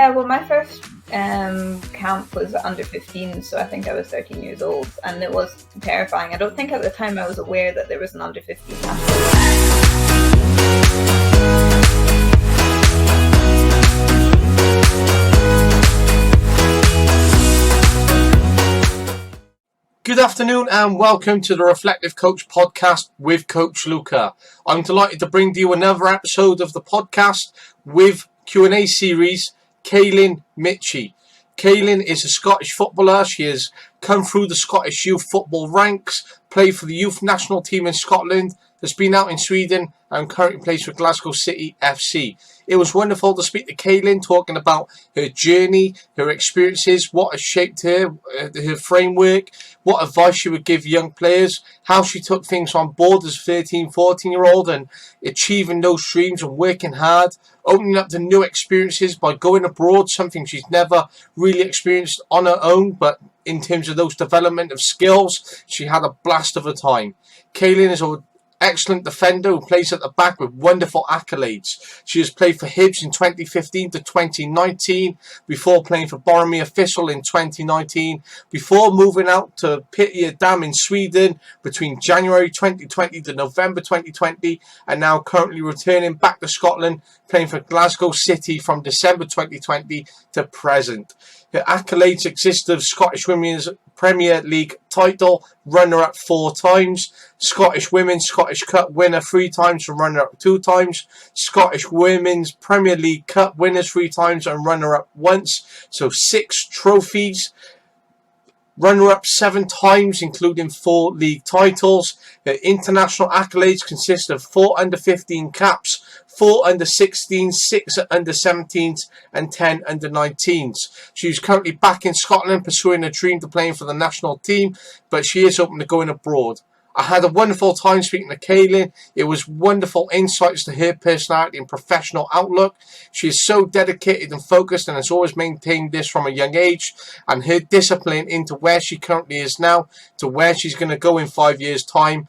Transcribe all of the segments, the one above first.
Yeah, well, my first camp was under 15, so I think I was 13 years old, and it was terrifying. I don't think at the time I was aware that there was an under 15 camp. Good afternoon and welcome to the Reflective Coach podcast with Coach Luca. I'm delighted to bring to you another episode of the podcast with Q&A series, Cailin Michie. Cailin is a Scottish footballer. She has come through the Scottish youth football ranks, played for the youth national team in Scotland, has been out in Sweden and currently plays for Glasgow City FC. It was wonderful to speak to Cailin, talking about her journey, her experiences, what has shaped her, her framework, what advice she would give young players, how she took things on board as a 13, 14-year-old and achieving those dreams and working hard, opening up to new experiences by going abroad, something she's never really experienced on her own, but in terms of those development of skills, she had a blast of a time. Cailin is an excellent defender who plays at the back with wonderful accolades. She has played for Hibs in 2015 to 2019, before playing for Boromir Thistle in 2019, before moving out to Pitya Dam in Sweden between January 2020 to November 2020, and now currently returning back to Scotland, playing for Glasgow City from December 2020 to present. Her accolades exist of Scottish Women's Premier League title, runner-up 4 times, Scottish Women's Scottish Cup winner 3 times and runner-up 2 times, Scottish Women's Premier League Cup winners 3 times and runner-up once, so 6 trophies. Runner-up 7 times, including 4 league titles. Her international accolades consist of 4 under-15 caps, 4 under-16s, 6 under-17s, and 10 under-19s. She's currently back in Scotland pursuing a dream to playing for the national team, but she is open to going abroad. I had a wonderful time speaking to Cailin. It was wonderful insights to her personality and professional outlook. She is so dedicated and focused and has always maintained this from a young age. And her discipline into where she currently is now to where she's going to go in 5 years' time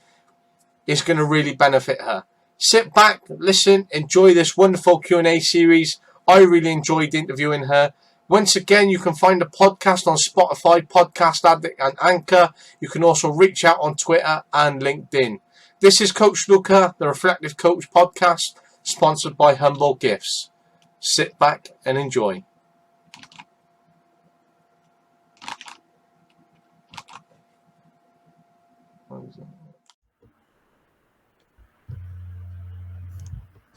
is going to really benefit her. Sit back, listen, enjoy this wonderful Q&A series. I really enjoyed interviewing her. Once again, you can find the podcast on Spotify, Podcast Addict and Anchor. You can also reach out on Twitter and LinkedIn. This is Coach Luca, the Reflective Coach podcast, sponsored by Humble Gifts. Sit back and enjoy.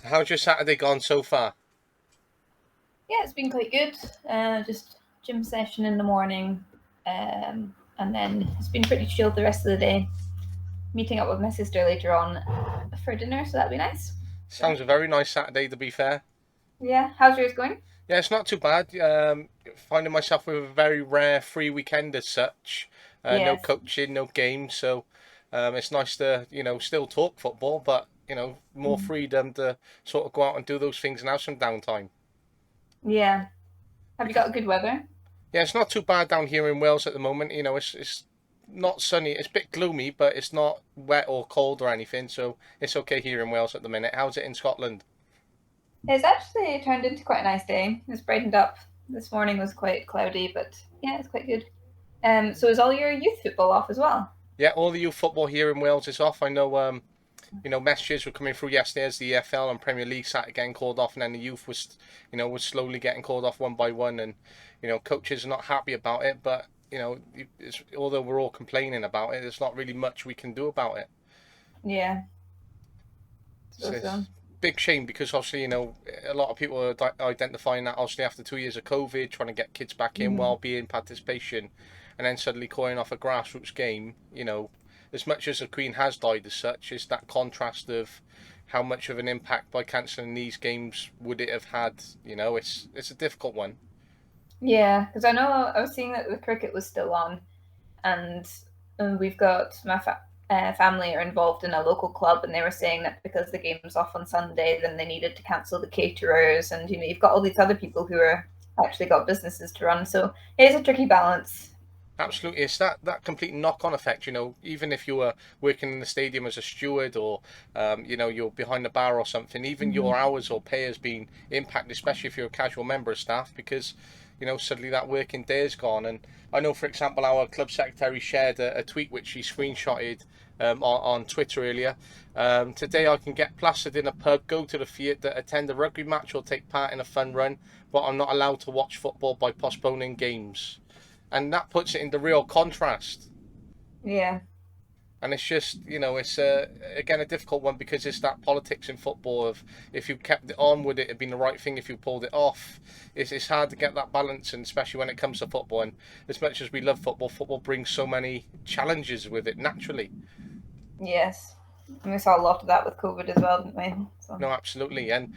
How's your Saturday gone so far? Yeah, it's been quite good. Just gym session in the morning, and then it's been pretty chilled the rest of the day. Meeting up with my sister later on for dinner, so that'd be nice. Sounds a very nice Saturday, to be fair. Yeah, how's yours going? Yeah, it's not too bad. Finding myself with a very rare free weekend as such. Yes. No coaching, no games, so it's nice to, still talk football, but, more freedom to sort of go out and do those things and have some downtime. Yeah. Have you got good weather? Yeah, it's not too bad down here in Wales at the moment. It's not sunny. It's a bit gloomy, but it's not wet or cold or anything, so it's okay here in Wales at the minute. How's it in Scotland? It's actually turned into quite a nice day. It's brightened up. This morning was quite cloudy, but yeah, it's quite good. So is all your youth football off as well? Yeah, all the youth football here in Wales is off. I know, messages were coming through yesterday as the EFL and Premier League started getting called off, and then the youth was slowly getting called off one by one, and coaches are not happy about it, but although we're all complaining about it, there's not really much we can do about it. Yeah. So it's a big shame because obviously a lot of people are identifying that obviously after 2 years of COVID, trying to get kids back in while being participation, and then suddenly calling off a grassroots game. As much as the Queen has died as such, is that contrast of how much of an impact by cancelling these games would it have had? It's a difficult one. Yeah, because I know I was seeing that the cricket was still on, and we've got my family are involved in a local club, and they were saying that because the game was off on Sunday, then they needed to cancel the caterers, and you've got all these other people who are actually got businesses to run, so it is a tricky balance. Absolutely, it's that complete knock-on effect. Even if you were working in the stadium as a steward, or you're behind the bar or something, even Mm-hmm. your hours or pay has been impacted, especially if you're a casual member of staff, because suddenly that working day is gone. And I know, for example, our club secretary shared a tweet which she screenshotted on Twitter earlier. Today I can get plastered in a pub, go to the theatre, attend a rugby match, or take part in a fun run, but I'm not allowed to watch football by postponing games. And that puts it into real contrast. Yeah. And it's just, it's again a difficult one, because it's that politics in football of, if you kept it on, would it have been the right thing? If you pulled it off, it's hard to get that balance, and especially when it comes to football. And as much as we love football, football brings so many challenges with it naturally. Yes. And we saw a lot of that with COVID as well, didn't we? So. No, absolutely. And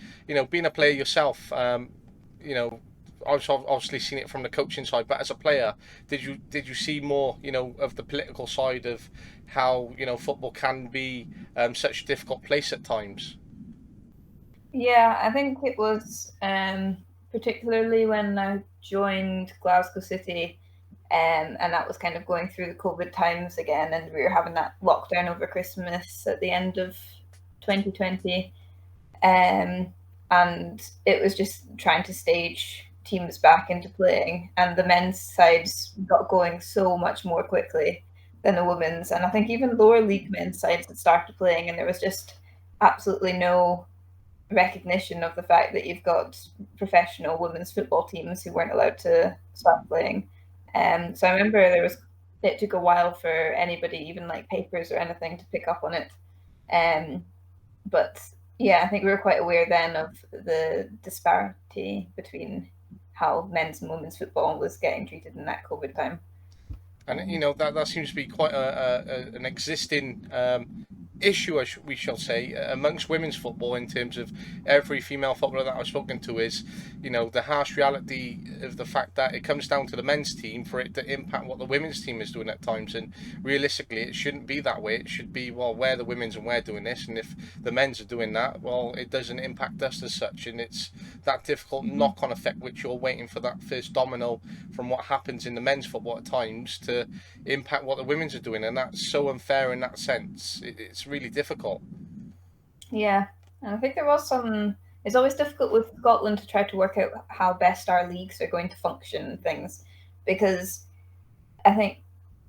being a player yourself, you know, I've obviously seen it from the coaching side, but as a player, did you see more, of the political side of how football can be such a difficult place at times? Yeah, I think it was particularly when I joined Glasgow City, and that was kind of going through the COVID times again, and we were having that lockdown over Christmas at the end of 2020. Um, and it was just trying to stage teams back into playing, and the men's sides got going so much more quickly than the women's. And I think even lower league men's sides had started playing, and there was just absolutely no recognition of the fact that you've got professional women's football teams who weren't allowed to start playing. So I remember it took a while for anybody, even like papers or anything, to pick up on it. Um, but yeah, I think we were quite aware then of the disparity between how men's and women's football was getting treated in that COVID time. And that seems to be quite an existing issue, we shall say, amongst women's football, in terms of every female footballer that I've spoken to, is the harsh reality of the fact that it comes down to the men's team for it to impact what the women's team is doing at times. And realistically, it shouldn't be that way. It should be, well, we're the women's and we're doing this, and if the men's are doing that, well, it doesn't impact us as such. And it's that difficult knock-on effect which you're waiting for, that first domino from what happens in the men's football at times to impact what the women's are doing. And that's so unfair in that sense. It's really difficult. Yeah, and I think there was some. It's always difficult with Scotland to try to work out how best our leagues are going to function and things, because I think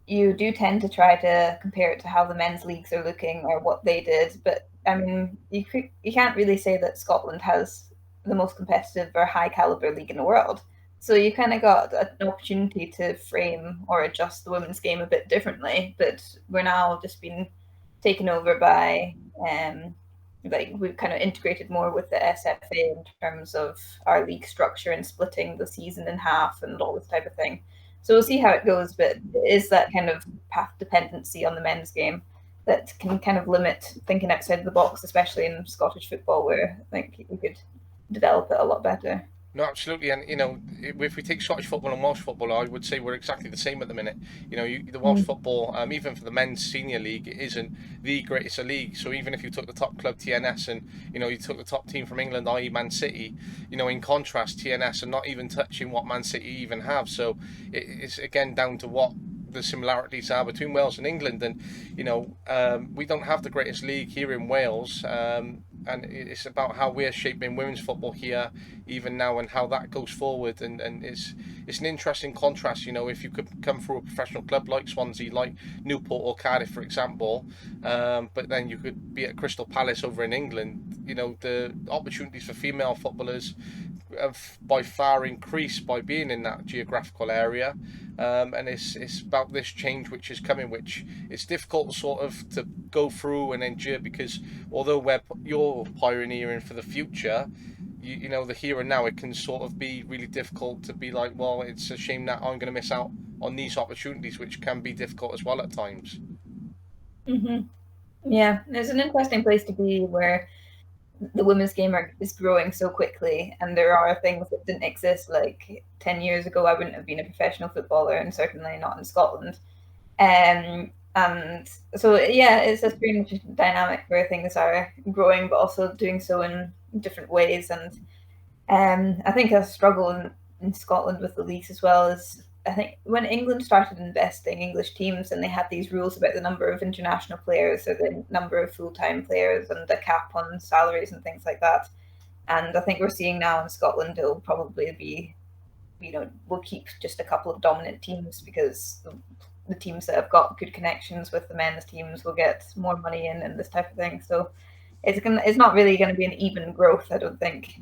you do tend to try to compare it to how the men's leagues are looking or what they did. But I mean, you can't really say that Scotland has the most competitive or high caliber league in the world. So you kind of got an opportunity to frame or adjust the women's game a bit differently. But we're now just being taken over by like we've kind of integrated more with the SFA in terms of our league structure and splitting the season in half and all this type of thing. So we'll see how it goes, but it is that kind of path dependency on the men's game that can kind of limit thinking outside of the box, especially in Scottish football, where I think we could develop it a lot better. No, absolutely. And if we take Scottish football and Welsh football, I would say we're exactly the same at the minute. The Welsh Mm. football, even for the men's senior league, it isn't the greatest of league. So even if you took the top club, TNS, and you took the top team from England, i.e. Man City, in contrast, TNS are not even touching what Man City even have. So it's again down to what the similarities are between Wales and England. And we don't have the greatest league here in Wales, and it's about how we're shaping women's football here even now, and how that goes forward. And it's an interesting contrast. If you could come through a professional club like Swansea, like Newport or Cardiff, for example, but then you could be at Crystal Palace over in England. The opportunities for female footballers have by far increased by being in that geographical area. And it's about this change which is coming, which it's difficult sort of to go through and endure, because although you're pioneering for the future, the here and now, it can sort of be really difficult to be like, well, it's a shame that I'm going to miss out on these opportunities, which can be difficult as well at times. Mm-hmm. Yeah, it's an interesting place to be where the women's game is growing so quickly, and there are things that didn't exist like 10 years ago. I wouldn't have been a professional footballer, and certainly not in Scotland. And so, yeah, it's a strange dynamic where things are growing, but also doing so in different ways. And I think a struggle in Scotland with the leagues as well is I think when England started investing English teams and they had these rules about the number of international players or the number of full-time players and the cap on salaries and things like that. And I think we're seeing now in Scotland it'll probably be, we'll keep just a couple of dominant teams because the teams that have got good connections with the men's teams will get more money in and this type of thing. So it's not really going to be an even growth, I don't think.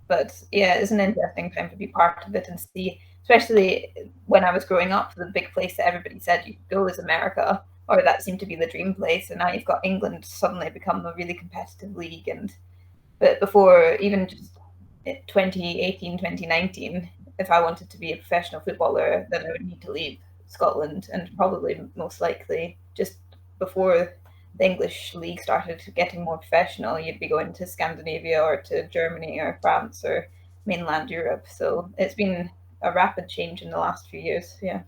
But yeah, it's an interesting time to be part of it and see, especially when I was growing up, the big place that everybody said you could go is America, or that seemed to be the dream place. And now you've got England suddenly become a really competitive league. But before, even just 2018, 2019, if I wanted to be a professional footballer, then I would need to leave Scotland, and probably most likely just before the English league started getting more professional, you'd be going to Scandinavia or to Germany or France or mainland Europe. So it's been a rapid change in the last few years. Yeah.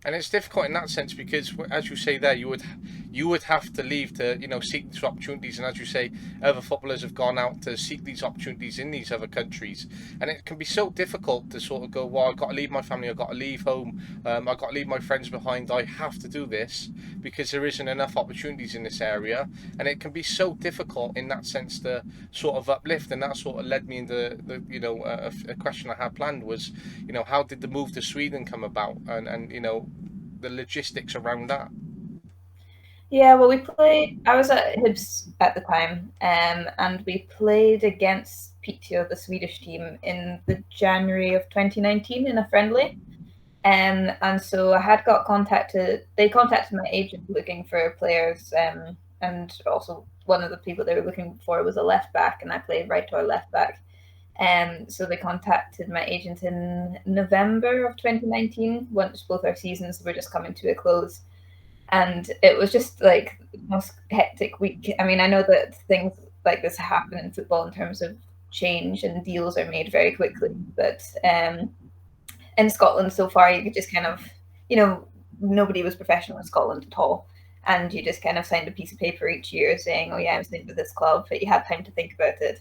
And it's difficult in that sense because, as you say there, you would have to leave to seek these opportunities, and as you say, other footballers have gone out to seek these opportunities in these other countries, and it can be so difficult to sort of go, well, I've got to leave my family, I've got to leave home, I've got to leave my friends behind, I have to do this because there isn't enough opportunities in this area, and it can be so difficult in that sense to sort of uplift, and that sort of led me into a question I had planned was, how did the move to Sweden come about, and the logistics around that. Yeah, well, I was at Hibs at the time, and we played against Piteå, the Swedish team, in the January of 2019 in a friendly. And so I had got contacted. They contacted my agent looking for players, and also one of the people they were looking for was a left back, and I played right or left back. So they contacted my agent in November of 2019, once both our seasons were just coming to a close. And it was just like the most hectic week. I mean, I know that things like this happen in football in terms of change and deals are made very quickly, but in Scotland so far, you could just kind of, nobody was professional in Scotland at all. And you just kind of signed a piece of paper each year saying, oh, yeah, I'm signed with this club, but you had time to think about it.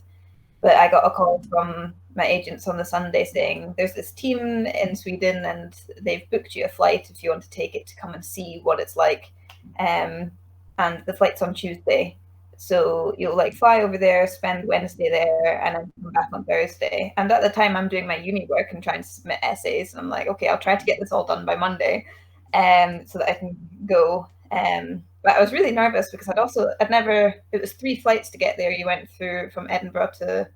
But I got a call from my agents on the Sunday saying there's this team in Sweden and they've booked you a flight if you want to take it to come and see what it's like. And the flight's on Tuesday. So you'll like fly over there, spend Wednesday there, and then come back on Thursday. And at the time, I'm doing my uni work and trying to submit essays. And I'm like, okay, I'll try to get this all done by Monday, so that I can go. But I was really nervous because I'd never, it was 3 flights to get there. You went through from Edinburgh to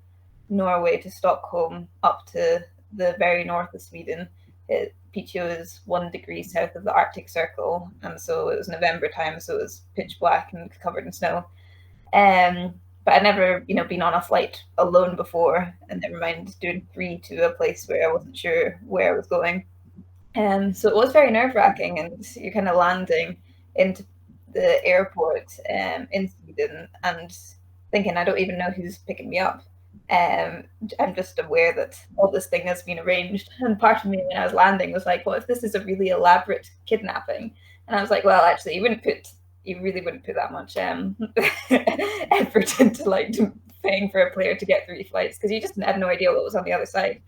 Norway to Stockholm up to the very north of Sweden. Piteå is 1 degree south of the Arctic Circle, and so it was November time, so it was pitch black and covered in snow. But I'd never, been on a flight alone before, and never mind doing 3 to a place where I wasn't sure where I was going. So it was very nerve-wracking, and you're kind of landing into the airport in Sweden and thinking, I don't even know who's picking me up. I'm just aware that all this thing has been arranged. And part of me, when I was landing, was like, what if this is a really elaborate kidnapping? And I was like, well, actually, you really wouldn't put that much effort into paying for a player to get 3 flights because you just had no idea what was on the other side.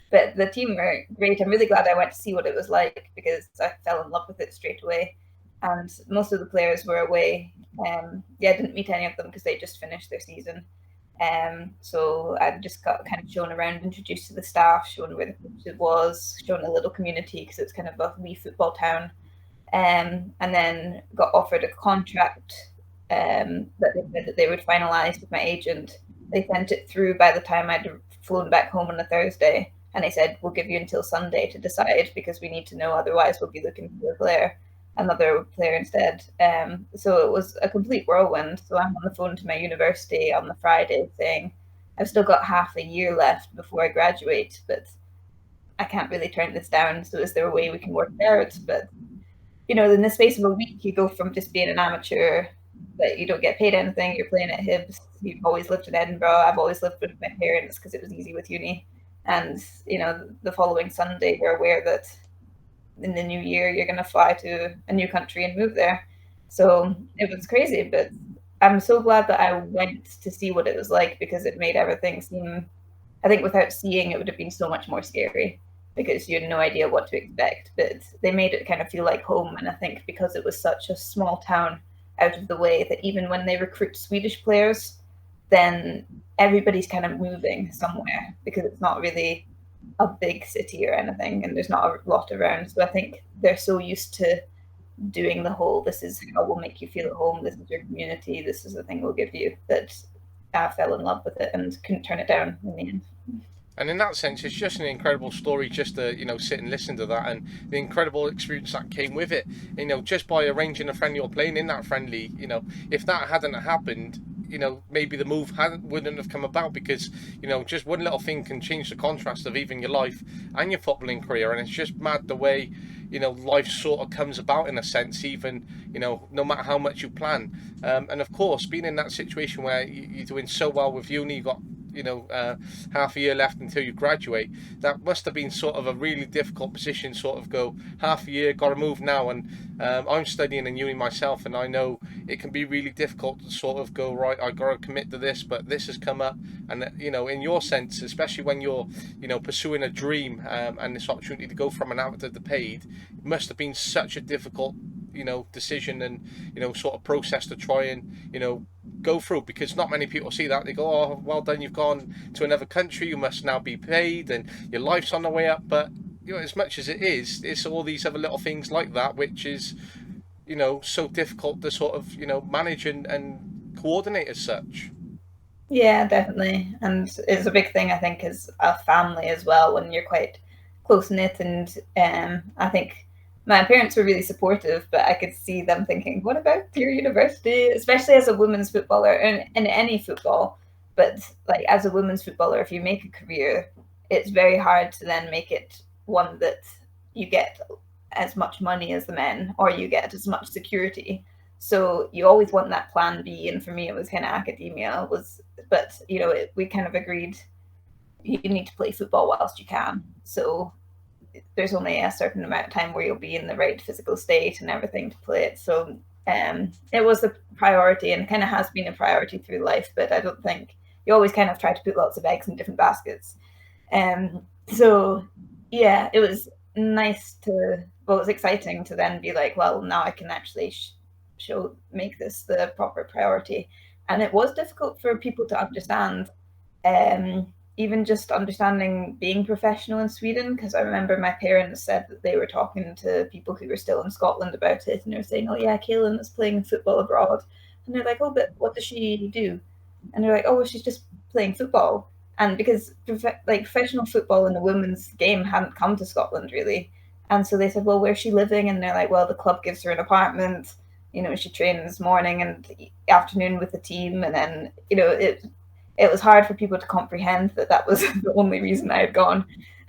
But the team were great. I'm really glad I went to see what it was like because I fell in love with it straight away. And most of the players were away. I didn't meet any of them because they just finished their season. So I just got kind of shown around, introduced to the staff, shown where the coach was, shown a little community because it's kind of a wee football town. And then got offered a contract that they said that they would finalise with my agent. They sent it through by the time I'd flown back home on a Thursday, and they said, we'll give you until Sunday to decide because we need to know, otherwise we'll be looking for another player instead. So it was a complete whirlwind. So I'm on the phone to my university on the Friday saying, I've still got half a year left before I graduate, but I can't really turn this down. So is there a way we can work it out? But in the space of a week, you go from just being an amateur, but you don't get paid anything. You're playing at Hibs. You've always lived in Edinburgh. I've always lived with my parents because it was easy with uni. And, the following Sunday, you're aware that in the new year, you're going to fly to a new country and move there. So it was crazy, but I'm so glad that I went to see what it was like because it made everything seem, I think without seeing, it would have been so much more scary because you had no idea what to expect. But they made it kind of feel like home, and I think because it was such a small town out of the way, that even when they recruit Swedish players, then everybody's kind of moving somewhere because it's not really a big city or anything, and there's not a lot around. So I think they're so used to doing the whole, this is how we'll make you feel at home, this is your community, this is the thing we'll give you, that I fell in love with it and couldn't turn it down in the end. And in that sense, it's just an incredible story just to, sit and listen to that and the incredible experience that came with it. Just by arranging a friendly or playing in that friendly, if that hadn't happened, maybe the move wouldn't have come about because, just one little thing can change the contrast of even your life and your footballing career. And it's just mad the way, life sort of comes about in a sense, even, no matter how much you plan. And of course, being in that situation where you're doing so well with uni, you got half a year left until you graduate. That must have been sort of a really difficult position. Sort of go half a year, got to move now, and I'm studying in uni myself, and I know it can be really difficult to sort of go right. I got to commit to this, but this has come up, and in your sense, especially when you're pursuing a dream and this opportunity to go from an amateur to paid, it must have been such a difficult decision and sort of process to try and go through, because not many people see that. They go, oh, well done, you've gone to another country, you must now be paid and your life's on the way up. But as much as it is, it's all these other little things like that which is so difficult to sort of manage and coordinate as such. Yeah, definitely. And it's a big thing, I think, as a family as well, when you're quite close knit. And I think my parents were really supportive, but I could see them thinking, what about your university? Especially as a women's footballer and in any football. But like as a women's footballer, if you make a career, it's very hard to then make it one that you get as much money as the men or you get as much security. So you always want that plan B. And for me, it was kind of academia was, but we kind of agreed you need to play football whilst you can. So there's only a certain amount of time where you'll be in the right physical state and everything to play it. So it was a priority and kind of has been a priority through life, but I don't think you always kind of try to put lots of eggs in different baskets. So yeah, it was nice to, well, it was exciting to then be like, well, now I can actually make this the proper priority. And it was difficult for people to understand, even just understanding being professional in Sweden, because I remember my parents said that they were talking to people who were still in Scotland about it, and they were saying, oh yeah, Cailin is playing football abroad. And they're like, oh, but what does she do? And they're like, oh, well, she's just playing football. And because professional football in the women's game hadn't come to Scotland really. And so they said, well, where's she living? And they're like, well, the club gives her an apartment. She trains morning and afternoon with the team. And then, it was hard for people to comprehend that that was the only reason I had gone.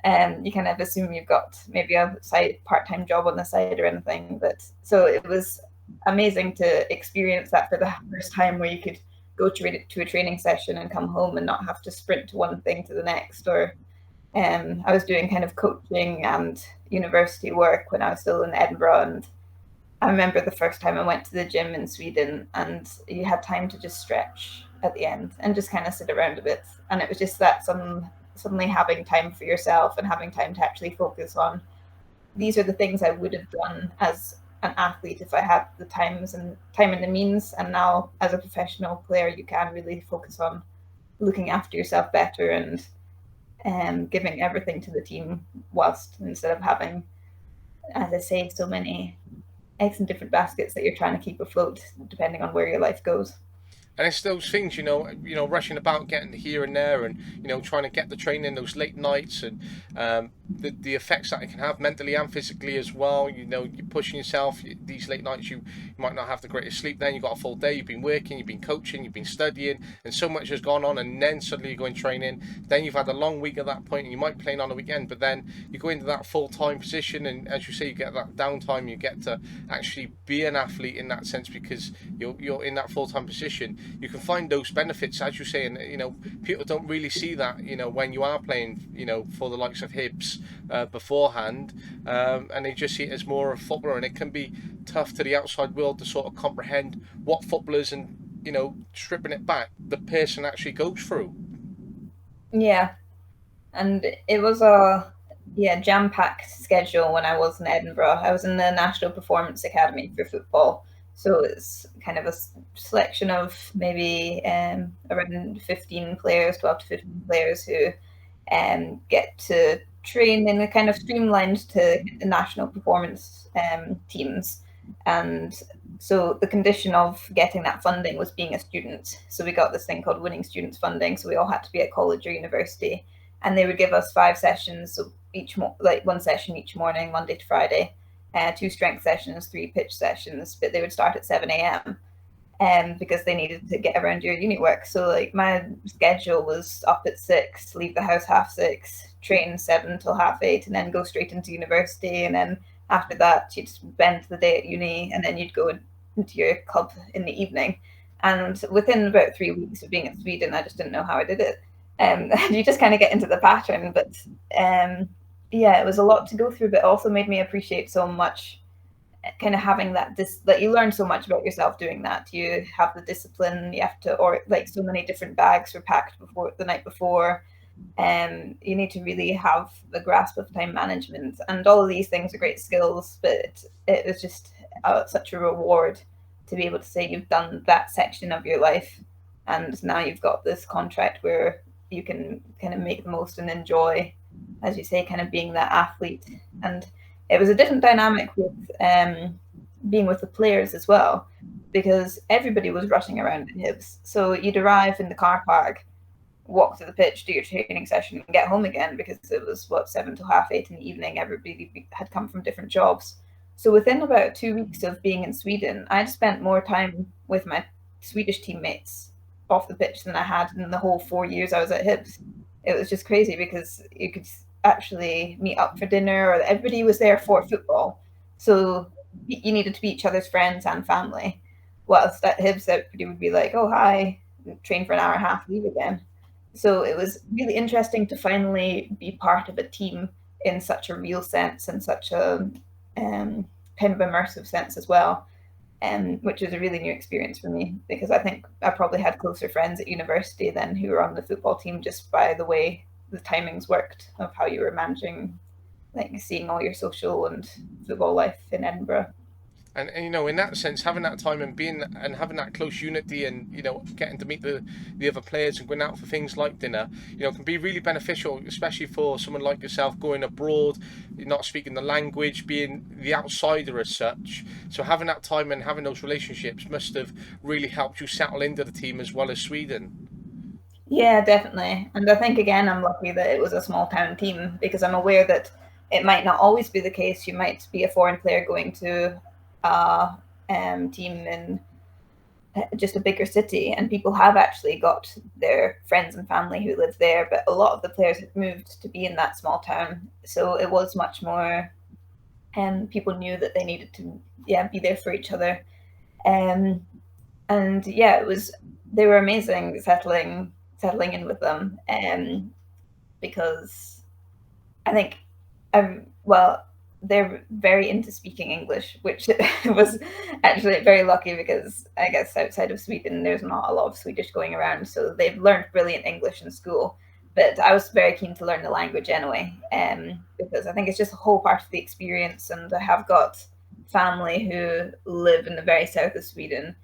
You kind of assume you've got maybe a part-time job on the side or anything. But so it was amazing to experience that for the first time, where you could go to a training session and come home and not have to sprint to one thing to the next. Or I was doing kind of coaching and university work when I was still in Edinburgh, and I remember the first time I went to the gym in Sweden and you had time to just stretch at the end and just kind of sit around a bit. And it was just that suddenly having time for yourself and having time to actually focus on, these are the things I would have done as an athlete if I had the time and the means. And now as a professional player, you can really focus on looking after yourself better and giving everything to the team, whilst instead of having, as I say, so many eggs in different baskets that you're trying to keep afloat depending on where your life goes. And it's those things, rushing about, getting here and there, and trying to get the training, those late nights, and the effects that it can have mentally and physically as well. You're pushing yourself. These late nights, you might not have the greatest sleep. Then you've got a full day. You've been working, you've been coaching, you've been studying, and so much has gone on. And then suddenly you're going training. Then you've had a long week at that point, and you might be playing on a weekend. But then you go into that full-time position, and as you say, you get that downtime. You get to actually be an athlete in that sense, because you're in that full-time position. You can find those benefits, as you say, and people don't really see that when you are playing for the likes of Hibs beforehand, and they just see it as more of a footballer, and it can be tough to the outside world to sort of comprehend what footballers and stripping it back, the person actually goes through. Yeah, and it was a yeah, jam-packed schedule when I was in Edinburgh. I was in the National Performance Academy for football, so it's kind of a selection of maybe around 15 players, 12 to 15 players who get to train in a kind of streamlined to national performance teams. And so the condition of getting that funding was being a student. So we got this thing called winning students funding. So we all had to be at college or university, and they would give us 5 sessions, so like one session each morning, Monday to Friday, 2 strength sessions, 3 pitch sessions, but they would start at 7 a.m. Because they needed to get around your uni work. So like my schedule was up at 6, leave the house 6:30, train 7 till 8:30, and then go straight into university. And then after that, you'd spend the day at uni, and then you'd go into your club in the evening. And within about 3 weeks of being in Sweden, I just didn't know how I did it. You just kind of get into the pattern. But yeah, it was a lot to go through, but also made me appreciate so much kind of having that you learn so much about yourself doing that. You have the discipline, you have to, or like so many different bags were packed before the night before. You need to really have the grasp of time management, and all of these things are great skills, but it was just such a reward to be able to say you've done that section of your life, and now you've got this contract where you can kind of make the most and enjoy, as you say, kind of being that athlete. And it was a different dynamic with being with the players as well, because everybody was rushing around in Hibs. So you'd arrive in the car park, walk to the pitch, do your training session, and get home again, because it was 7 till 8:30 in the evening. Everybody had come from different jobs. So within about 2 weeks of being in Sweden, I'd spent more time with my Swedish teammates off the pitch than I had in the whole 4 years I was at Hibs. It was just crazy because you could actually meet up for dinner, or everybody was there for football. So you needed to be each other's friends and family. Whilst at Hibs, everybody would be like, "Oh, hi," train for an hour and a half, leave again. So it was really interesting to finally be part of a team in such a real sense, and such a kind of immersive sense as well, which was a really new experience for me, because I think I probably had closer friends at university than who were on the football team, just by the way the timings worked of how you were managing, like seeing all your social and football life in Edinburgh. And in that sense, having that time and being and having that close unity, and getting to meet the other players and going out for things like dinner, can be really beneficial, especially for someone like yourself going abroad, not speaking the language, being the outsider as such. So having that time and having those relationships must have really helped you settle into the team as well as Sweden. Yeah, definitely. And I think again, I'm lucky that it was a small town team, because I'm aware that it might not always be the case. You might be a foreign player going to a team in just a bigger city, and people have actually got their friends and family who live there. But a lot of the players had moved to be in that small town, so it was much more. And people knew that they needed to, yeah, be there for each other. Um, and yeah, it was, they were amazing settling in with them, because I think well, they're very into speaking English, which was actually very lucky, because I guess outside of Sweden there's not a lot of Swedish going around, so they've learned brilliant English in school. But I was very keen to learn the language anyway, because I think it's just a whole part of the experience, and I have got family who live in the very south of Sweden.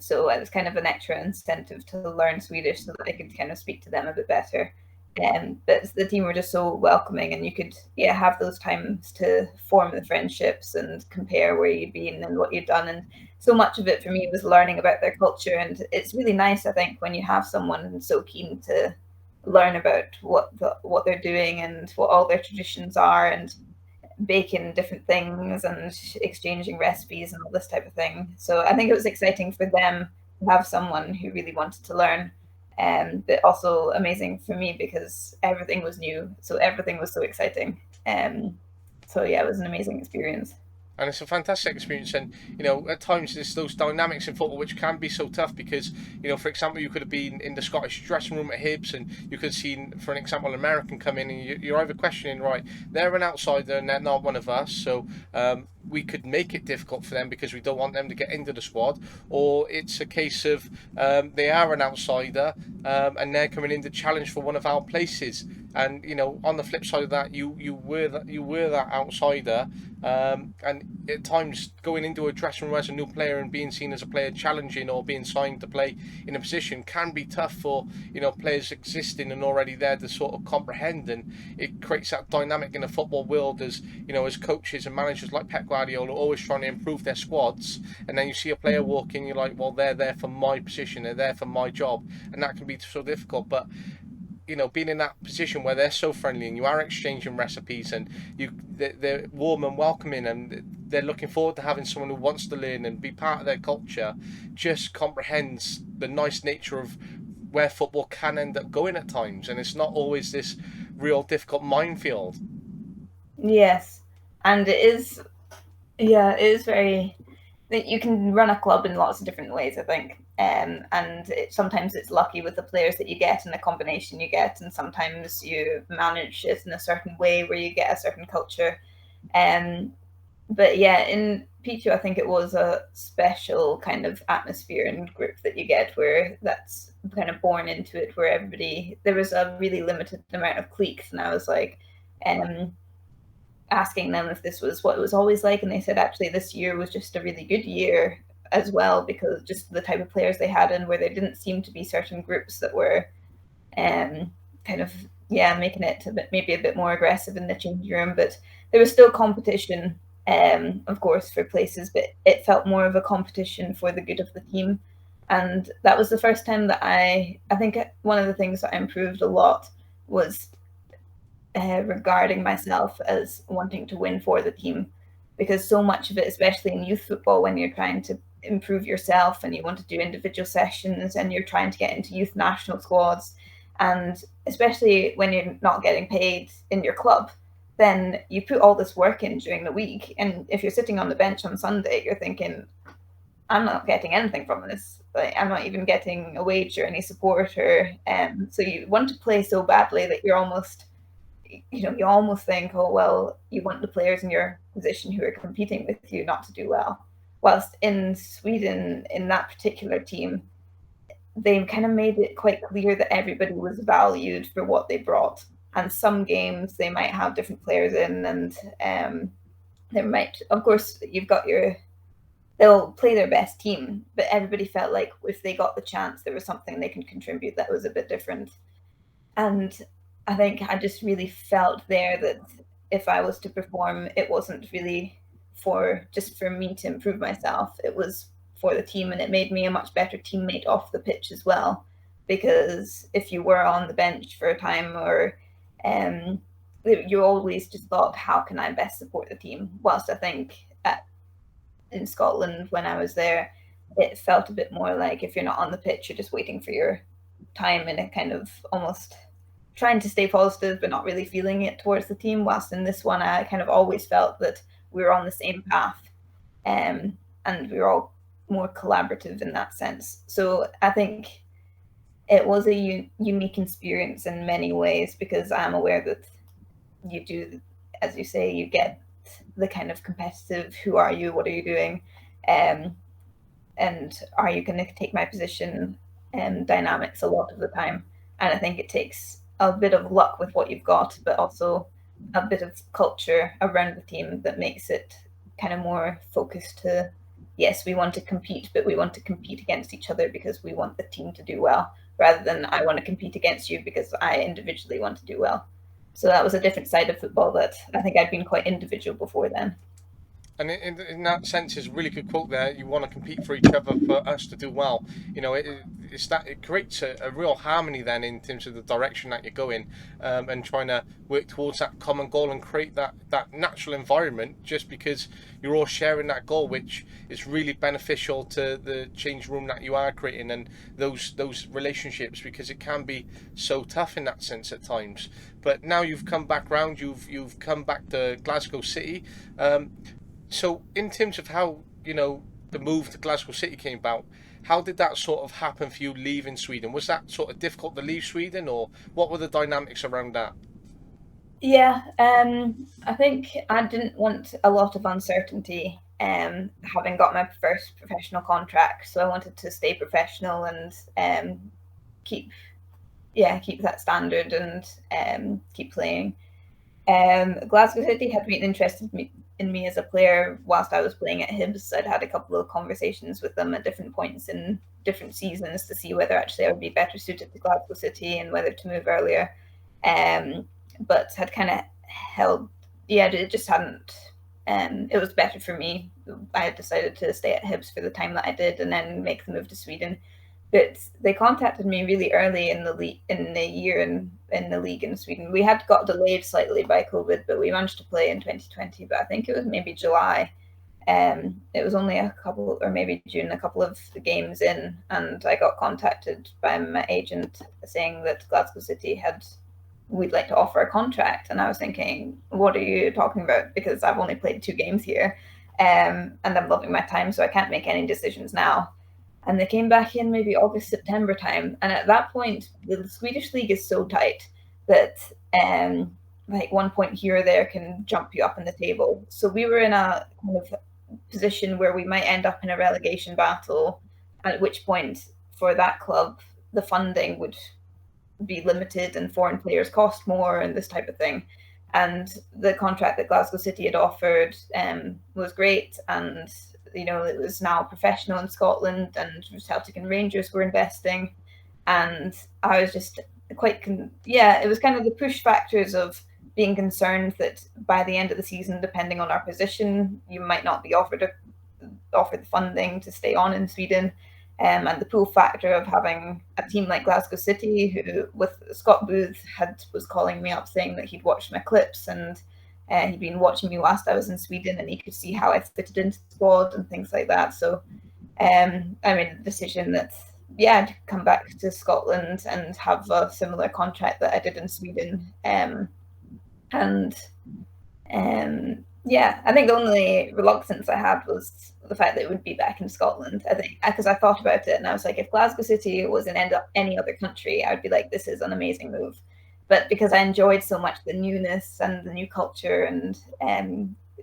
So it was kind of an extra incentive to learn Swedish so that I could kind of speak to them a bit better. But the team were just so welcoming, and you could, yeah, have those times to form the friendships and compare where you'd been and what you'd done. And so much of it for me was learning about their culture. And it's really nice, I think, when you have someone so keen to learn about what they're doing and what all their traditions are, and baking different things and exchanging recipes and all this type of thing. So I think it was exciting for them to have someone who really wanted to learn, but also amazing for me because everything was new. So everything was so exciting. So yeah, it was an amazing experience. And it's a fantastic experience. And at times there's those dynamics in football which can be so tough because for example, you could have been in the Scottish dressing room at Hibs, and you could have seen, for an example, an American come in, and you're either questioning, right, they're an outsider and they're not one of us, so we could make it difficult for them because we don't want them to get into the squad, or it's a case of they are an outsider, and they're coming in to challenge for one of our places. And on the flip side of that, you were that outsider, and at times going into a dressing room as a new player and being seen as a player challenging or being signed to play in a position can be tough for players existing and already there to sort of comprehend, and it creates that dynamic in the football world as as coaches and managers like Pep Guardiola are always trying to improve their squads, and then you see a player walk in, you're like, well, they're there for my position, they're there for my job, and that can be so difficult. But being in that position where they're so friendly and you are exchanging recipes, and they're warm and welcoming, and they're looking forward to having someone who wants to learn and be part of their culture, just comprehends the nice nature of where football can end up going at times, and it's not always this real difficult minefield. Yes, and it is. Yeah, it is very. You can run a club in lots of different ways, I think, and sometimes it's lucky with the players that you get and the combination you get, and sometimes you manage it in a certain way where you get a certain culture. Um, but yeah, in P2, I think it was a special kind of atmosphere and group that you get where that's kind of born into it, where there was a really limited amount of cliques, and I was like, um, asking them if this was what it was always like, and they said actually this year was just a really good year as well, because just the type of players they had, and where there didn't seem to be certain groups that were kind of, yeah, making it maybe a bit more aggressive in the changing room. But there was still competition, of course, for places, but it felt more of a competition for the good of the team. And that was the first time that I think one of the things that I improved a lot was regarding myself as wanting to win for the team, because so much of it, especially in youth football, when you're trying to improve yourself and you want to do individual sessions and you're trying to get into youth national squads, and especially when you're not getting paid in your club, then you put all this work in during the week, and if you're sitting on the bench on Sunday, you're thinking, I'm not getting anything from this. Like, I'm not even getting a wage or any support, or so you want to play so badly that you're almost, you almost think, oh, well, you want the players in your position who are competing with you not to do well. Whilst in Sweden, in that particular team, they kind of made it quite clear that everybody was valued for what they brought. And some games they might have different players in, and there might, of course, they'll play their best team, but everybody felt like if they got the chance, there was something they could contribute that was a bit different. And I think I just really felt there that if I was to perform, it wasn't really for me to improve myself. It was for the team, and it made me a much better teammate off the pitch as well. Because if you were on the bench for a time, or you always just thought, how can I best support the team? Whilst I think in Scotland when I was there, it felt a bit more like if you're not on the pitch, you're just waiting for your time, and it kind of almost trying to stay positive but not really feeling it towards the team. Whilst in this one, I kind of always felt that we were on the same path, and we were all more collaborative in that sense. So I think it was a unique experience in many ways, because I'm aware that you do, as you say, you get the kind of competitive, who are you, what are you doing, and are you going to take my position, dynamics a lot of the time. And I think it takes a bit of luck with what you've got, but also a bit of culture around the team that makes it kind of more focused to, yes, we want to compete, but we want to compete against each other because we want the team to do well, rather than I want to compete against you because I individually want to do well. So that was a different side of football that I think I'd been quite individual before then. And in that sense, is a really good quote there. You want to compete for each other, for us to do well. It creates a real harmony then in terms of the direction that you're going, and trying to work towards that common goal and create that natural environment. Just because you're all sharing that goal, which is really beneficial to the change room that you are creating, and those relationships, because it can be so tough in that sense at times. But now you've come back round, you've come back to Glasgow City. So, in terms of how the move to Glasgow City came about, how did that sort of happen for you leaving Sweden? Was that sort of difficult to leave Sweden, or what were the dynamics around that? Yeah, I think I didn't want a lot of uncertainty, having got my first professional contract. So I wanted to stay professional and keep keep that standard and keep playing. Glasgow City had been interested in me as a player whilst I was playing at Hibs. I'd had a couple of conversations with them at different points in different seasons to see whether actually I would be better suited to Glasgow City and whether to move earlier. But had kind of held, it just hadn't. It was better for me. I had decided to stay at Hibs for the time that I did, and then make the move to Sweden. But they contacted me really early in the year in the league in Sweden. We had got delayed slightly by COVID, but we managed to play in 2020. But I think it was maybe July. It was only a couple, or maybe June, a couple of the games in, and I got contacted by my agent saying that Glasgow City we'd like to offer a contract. And I was thinking, what are you talking about? Because I've only played 2 games here, and I'm loving my time, so I can't make any decisions now. And they came back in maybe August, September time. And at that point, the Swedish league is so tight that like 1 point here or there can jump you up in the table. So we were in a kind of position where we might end up in a relegation battle, at which point for that club, the funding would be limited and foreign players cost more and this type of thing. And the contract that Glasgow City had offered was great, and it was now professional in Scotland, and Celtic and Rangers were investing, and I was just it was kind of the push factors of being concerned that by the end of the season, depending on our position, you might not be offered the funding to stay on in Sweden. And the pull factor of having a team like Glasgow City, who with Scott Booth was calling me up saying that he'd watched my clips and he'd been watching me whilst I was in Sweden, and he could see how I fitted into the squad and things like that. So I made the decision that to come back to Scotland and have a similar contract that I did in Sweden. I think the only reluctance I had was the fact that it would be back in Scotland. I think because I thought about it and I was like, if Glasgow City was in any other country, I would be like, this is an amazing move. But because I enjoyed so much the newness and the new culture and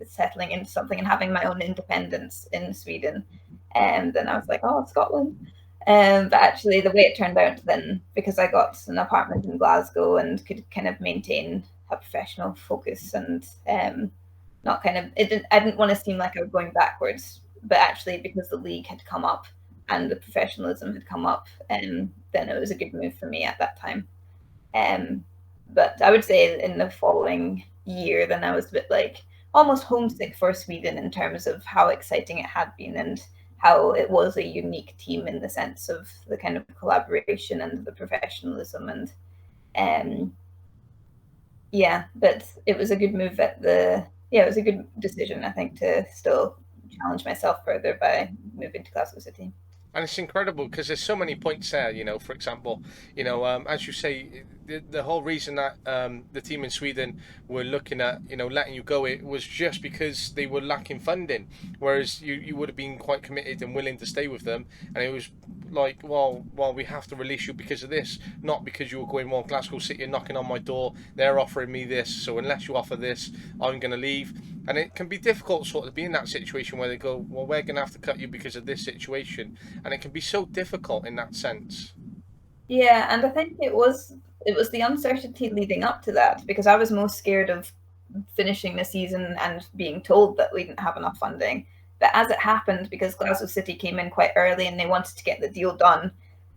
settling into something and having my own independence in Sweden, and then I was like, oh, Scotland. But actually, the way it turned out then, because I got an apartment in Glasgow and could kind of maintain a professional focus and not kind of I didn't want to seem like I was going backwards, but actually because the league had come up and the professionalism had come up, then it was a good move for me at that time. But I would say in the following year, then I was a bit like almost homesick for Sweden in terms of how exciting it had been and how it was a unique team in the sense of the kind of collaboration and the professionalism and but it was a good move it was a good decision, I think, to still challenge myself further by moving to Glasgow City. And it's incredible because there's so many points there. For example, as you say, the whole reason that the team in Sweden were looking at letting you go, it was just because they were lacking funding, whereas you would have been quite committed and willing to stay with them, and it was like, well, we have to release you because of this, not because you were going, well, Glasgow City are knocking on my door, they're offering me this, so unless you offer this, I'm going to leave. And it can be difficult sort of to be in that situation where they go, well, we're going to have to cut you because of this situation, and it can be so difficult in that sense. Yeah, and I think it was the uncertainty leading up to that, because I was most scared of finishing the season and being told that we didn't have enough funding. But as it happened, because Glasgow City came in quite early and they wanted to get the deal done,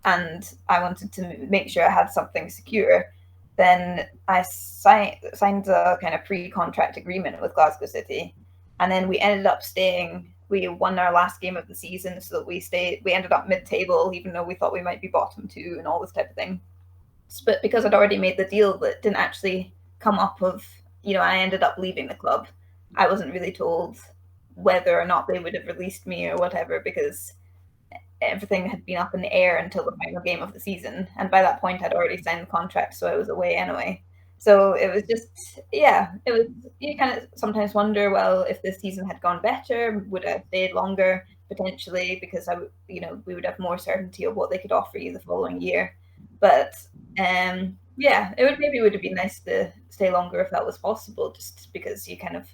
and I wanted to make sure I had something secure, then I signed a kind of pre-contract agreement with Glasgow City, and then we ended up staying. We won our last game of the season, so that we stayed. We ended up mid-table, even though we thought we might be bottom 2 and all this type of thing. But because I'd already made the deal, that didn't actually come up of, I ended up leaving the club. I wasn't really told whether or not they would have released me or whatever, because everything had been up in the air until the final game of the season. And by that point, I'd already signed the contract, so I was away anyway. So it was just, it was, you kind of sometimes wonder, well, if this season had gone better, would I have stayed longer potentially, because we would have more certainty of what they could offer you the following year. But it would have been nice to stay longer if that was possible, just because you kind of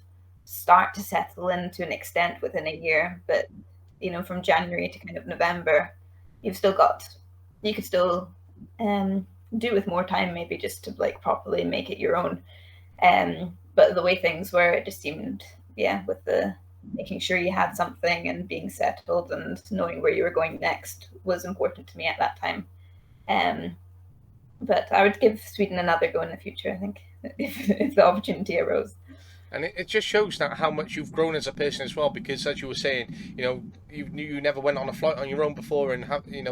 start to settle in to an extent within a year. But from January to kind of November, you could still do with more time, maybe just to like properly make it your own. But the way things were, it just seemed, yeah, with the making sure you had something and being settled and knowing where you were going next was important to me at that time. Um, but I would give Sweden another go in the future, I think, if the opportunity arose. And it just shows that how much you've grown as a person as well. Because as you were saying, you never went on a flight on your own before, and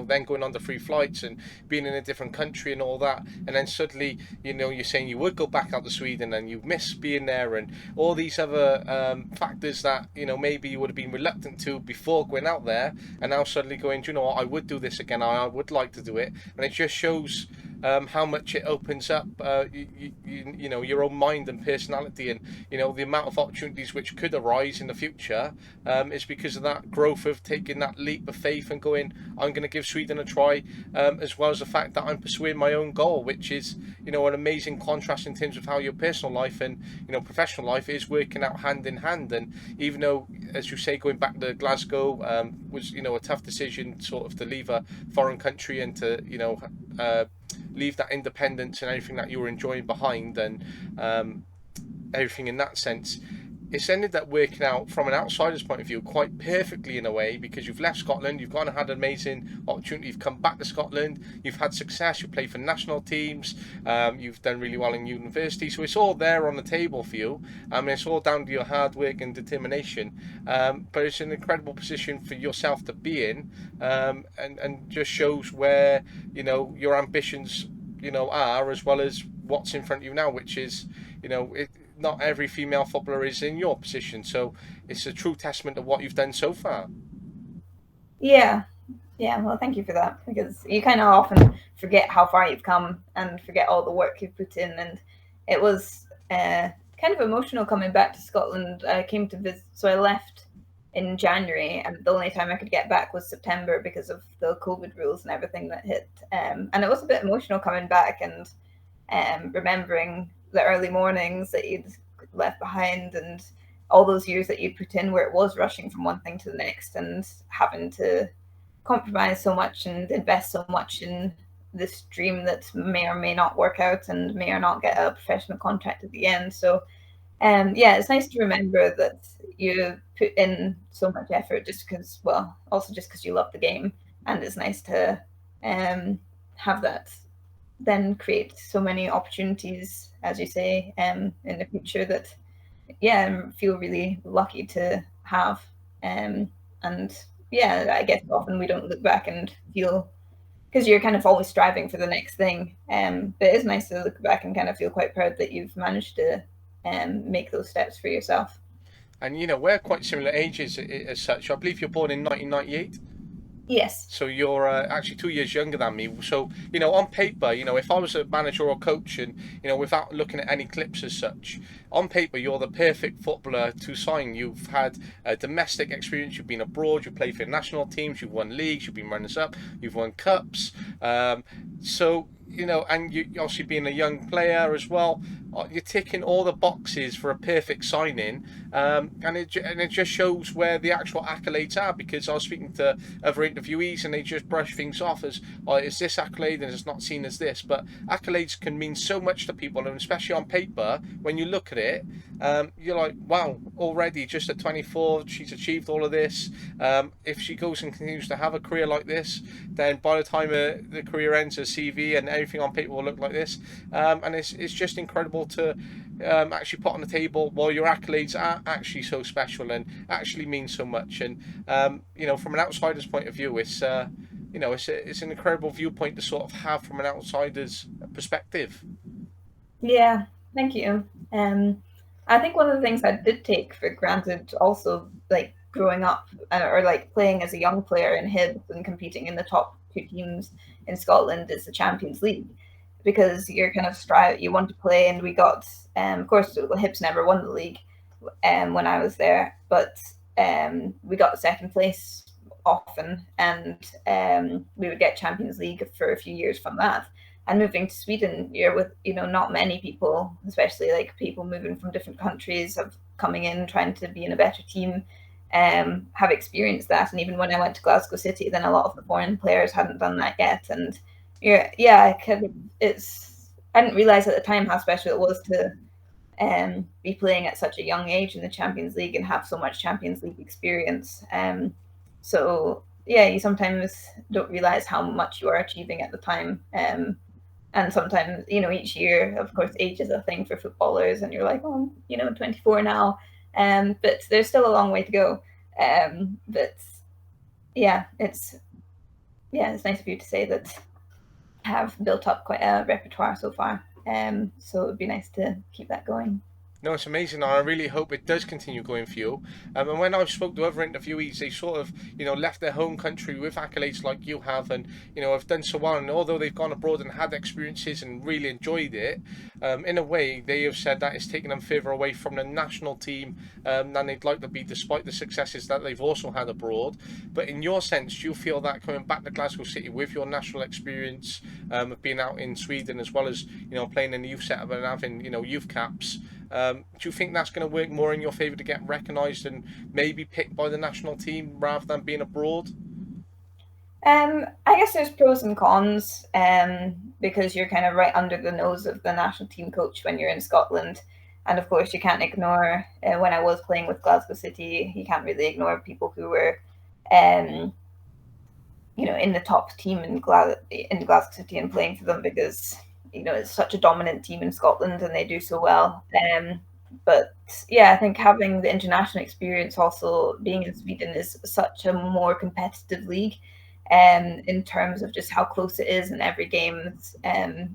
then going on the free flights and being in a different country and all that, and then suddenly you're saying you would go back out to Sweden and you miss being there, and all these other factors that maybe you would have been reluctant to before going out there, and now suddenly going, do you know what, I would do this again. I would like to do it, and it just shows how much it opens up your own mind and personality, and the amount of opportunities which could arise in the future is because of that growth of taking that leap of faith and going, I'm going to give Sweden a try, as well as the fact that I'm pursuing my own goal, which is an amazing contrast in terms of how your personal life and professional life is working out hand in hand. And even though, as you say, going back to Glasgow was a tough decision, sort of to leave a foreign country and to leave that independence and everything that you were enjoying behind, and everything in that sense, it's ended up working out from an outsider's point of view quite perfectly in a way, because you've left Scotland, you've gone and had an amazing opportunity, you've come back to Scotland, you've had success, you've played for national teams, you've done really well in university, so it's all there on the table for you. It's all down to your hard work and determination, but it's an incredible position for yourself to be in, and just shows where your ambitions are, as well as what's in front of you now, which is not every female footballer is in your position. So it's a true testament to what you've done so far. Yeah, yeah. Well, thank you for that, because you kind of often forget how far you've come and forget all the work you've put in. And it was kind of emotional coming back to Scotland. I came to visit, so I left in January, and the only time I could get back was September because of the COVID rules and everything that hit. And it was a bit emotional coming back and remembering the early mornings that you'd left behind and all those years that you'd put in, where it was rushing from one thing to the next and having to compromise so much and invest so much in this dream that may or may not work out and may or not get a professional contract at the end. So yeah, it's nice to remember that you put in so much effort just because, well, also just because you love the game. And it's nice to have that then create so many opportunities, as you say, in the future that, yeah, I feel really lucky to have. And yeah, I guess often we don't look back and feel, because you're kind of always striving for the next thing. But it is nice to look back and kind of feel quite proud that you've managed to make those steps for yourself. And we're quite similar ages as such. I believe you're born in 1998. Yes. So you're actually 2 years younger than me. So, on paper, if I was a manager or coach, and, without looking at any clips as such, on paper, you're the perfect footballer to sign. You've had a domestic experience, you've been abroad, you've played for national teams, you've won leagues, you've been runners up, you've won cups. So, and you obviously being a young player as well, you're ticking all the boxes for a perfect signing, and it just shows where the actual accolades are. Because I was speaking to other interviewees, and they just brush things off as, oh, it's this accolade and it's not seen as this. But accolades can mean so much to people, and especially on paper, when you look at it, you're like, wow, already just at 24, she's achieved all of this. If she goes and continues to have a career like this, then by the time the career ends, her CV and everything on paper will look like this. And it's just incredible to actually put on the table while your accolades are actually so special and actually mean so much. And from an outsider's point of view, it's it's an incredible viewpoint to sort of have from an outsider's perspective. Yeah, thank you. I think one of the things I did take for granted also, like growing up or like playing as a young player in Hibs and competing in the top two teams in Scotland, is the Champions League, because you're kind of you want to play, and we got, of course, Hibs never won the league when I was there, but we got second place often, and we would get Champions League for a few years from that. And moving to Sweden, you're with, not many people, especially like people moving from different countries, of coming in trying to be in a better team, have experienced that. And even when I went to Glasgow City, then a lot of the foreign players hadn't done that yet, and yeah, I didn't realize at the time how special it was to be playing at such a young age in the Champions League and have so much Champions League experience. So yeah, you sometimes don't realize how much you are achieving at the time. And sometimes, each year, of course, age is a thing for footballers, and you're like, oh, 24 now, but there's still a long way to go. But yeah, it's nice of you to say that I have built up quite a repertoire so far. So it would be nice to keep that going. No, it's amazing. And I really hope it does continue going for you. And when I've spoke to other interviewees, they sort of, left their home country with accolades like you have, and have done so well. And although they've gone abroad and had experiences and really enjoyed it, in a way, they have said that it's taken them further away from the national team than they'd like to be, despite the successes that they've also had abroad. But in your sense, do you feel that coming back to Glasgow City with your national experience of being out in Sweden, as well as playing in the youth setup and having youth caps? Do you think that's going to work more in your favour to get recognised and maybe picked by the national team rather than being abroad? I guess there's pros and cons, because you're kind of right under the nose of the national team coach when you're in Scotland. And of course, you can't ignore, when I was playing with Glasgow City, you can't really ignore people who were, um, in the top team in Glasgow City and playing for them, because it's such a dominant team in Scotland and they do so well. But yeah, I think having the international experience, also being in Sweden, is such a more competitive league. In terms of just how close it is, and every game's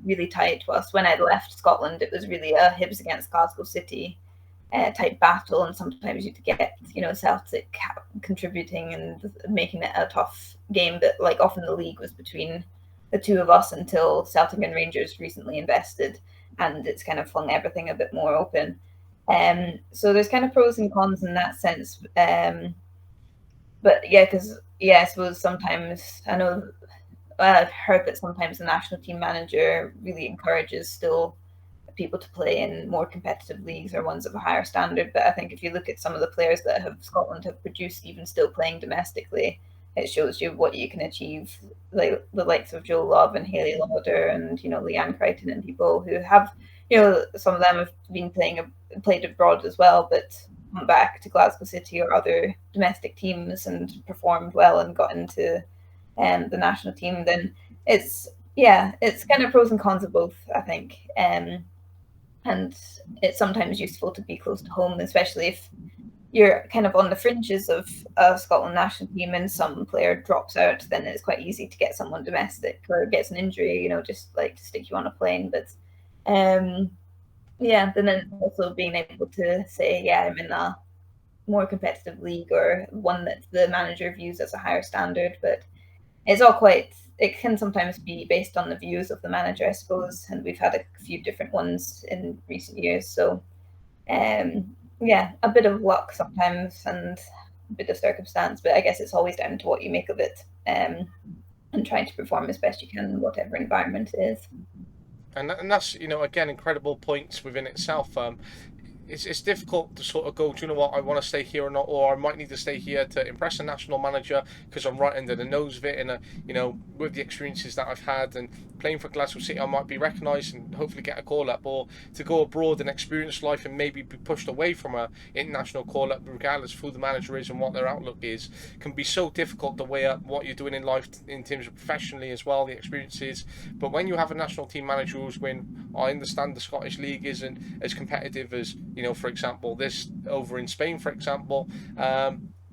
really tight. Whilst when I left Scotland, it was really a Hibs against Glasgow City type battle, and sometimes you'd get Celtic contributing and making it a tough game. But like often the league was between the two of us until Celtic and Rangers recently invested, and it's kind of flung everything a bit more open. So there's kind of pros and cons in that sense. But yeah, because I suppose sometimes I know I've heard that sometimes the national team manager really encourages still people to play in more competitive leagues or ones of a higher standard. But I think if you look at some of the players that have Scotland have produced, even still playing domestically, it shows you what you can achieve. Like the likes of Joe Love and Haley Lauder and Leanne Crichton and people who have some of them have been played abroad as well, but come back to Glasgow City or other domestic teams and performed well and got into the national team. Then it's kind of pros and cons of both, I think. And it's sometimes useful to be close to home, especially if you're kind of on the fringes of a Scotland national team and some player drops out, then it's quite easy to get someone domestic or gets an injury, just like to stick you on a plane. But then also being able to say, yeah, I'm in a more competitive league or one that the manager views as a higher standard. But it's all it can sometimes be based on the views of the manager, I suppose, and we've had a few different ones in recent years. So a bit of luck sometimes and a bit of circumstance, but I guess it's always down to what you make of it, and trying to perform as best you can in whatever environment it is. And that's again, incredible points within itself. It's difficult to sort of go, do you know what, I want to stay here or not, or I might need to stay here to impress a national manager because I'm right under the nose of it, and with the experiences that I've had and playing for Glasgow City, I might be recognised and hopefully get a call up, or to go abroad and experience life and maybe be pushed away from a international call up, regardless of who the manager is and what their outlook is, can be so difficult to weigh up what you're doing in life in terms of professionally as well, the experiences. But when you have a national team manager who's when I understand the Scottish League isn't as competitive as for example, this over in Spain, for example.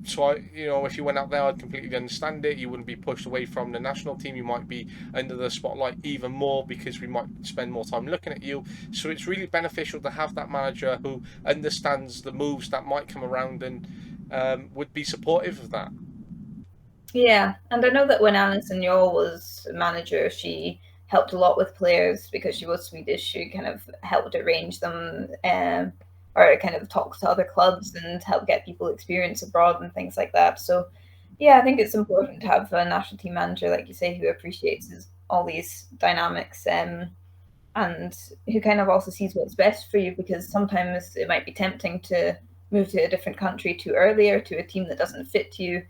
So if you went out there, I'd completely understand it. You wouldn't be pushed away from the national team. You might be under the spotlight even more because we might spend more time looking at you. So it's really beneficial to have that manager who understands the moves that might come around and would be supportive of that. Yeah, and I know that when Alison Yule was manager, she helped a lot with players because she was Swedish. She kind of helped arrange them, or kind of talk to other clubs and help get people experience abroad and things like that. So, yeah, I think it's important to have a national team manager, like you say, who appreciates all these dynamics, and who kind of also sees what's best for you, because sometimes it might be tempting to move to a different country too early or to a team that doesn't fit you.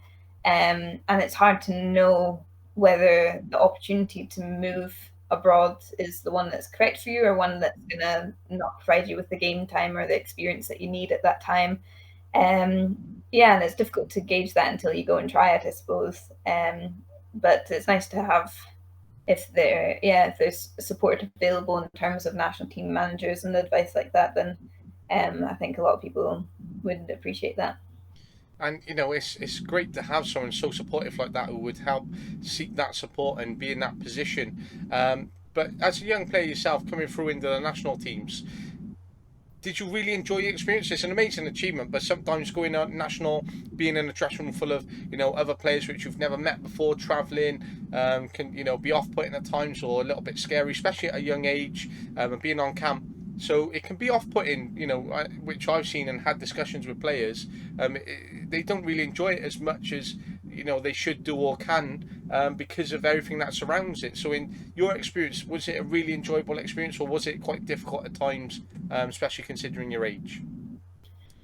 And it's hard to know whether the opportunity to move abroad is the one that's correct for you, or one that's going to not provide you with the game time or the experience that you need at that time. Yeah, and it's difficult to gauge that until you go and try it, I suppose. But it's nice to have, if there's support available in terms of national team managers and advice like that, then I think a lot of people would appreciate that. And it's great to have someone so supportive like that who would help seek that support and be in that position. But as a young player yourself, coming through into the national teams, did you really enjoy the experience? It's an amazing achievement, but sometimes going out national, being in a dressing room full of other players which you've never met before, travelling, can be off-putting at times or a little bit scary, especially at a young age, and being on camp. So it can be off-putting, which I've seen and had discussions with players. They don't really enjoy it as much as they should do or can, because of everything that surrounds it. So, in your experience, was it a really enjoyable experience, or was it quite difficult at times, especially considering your age?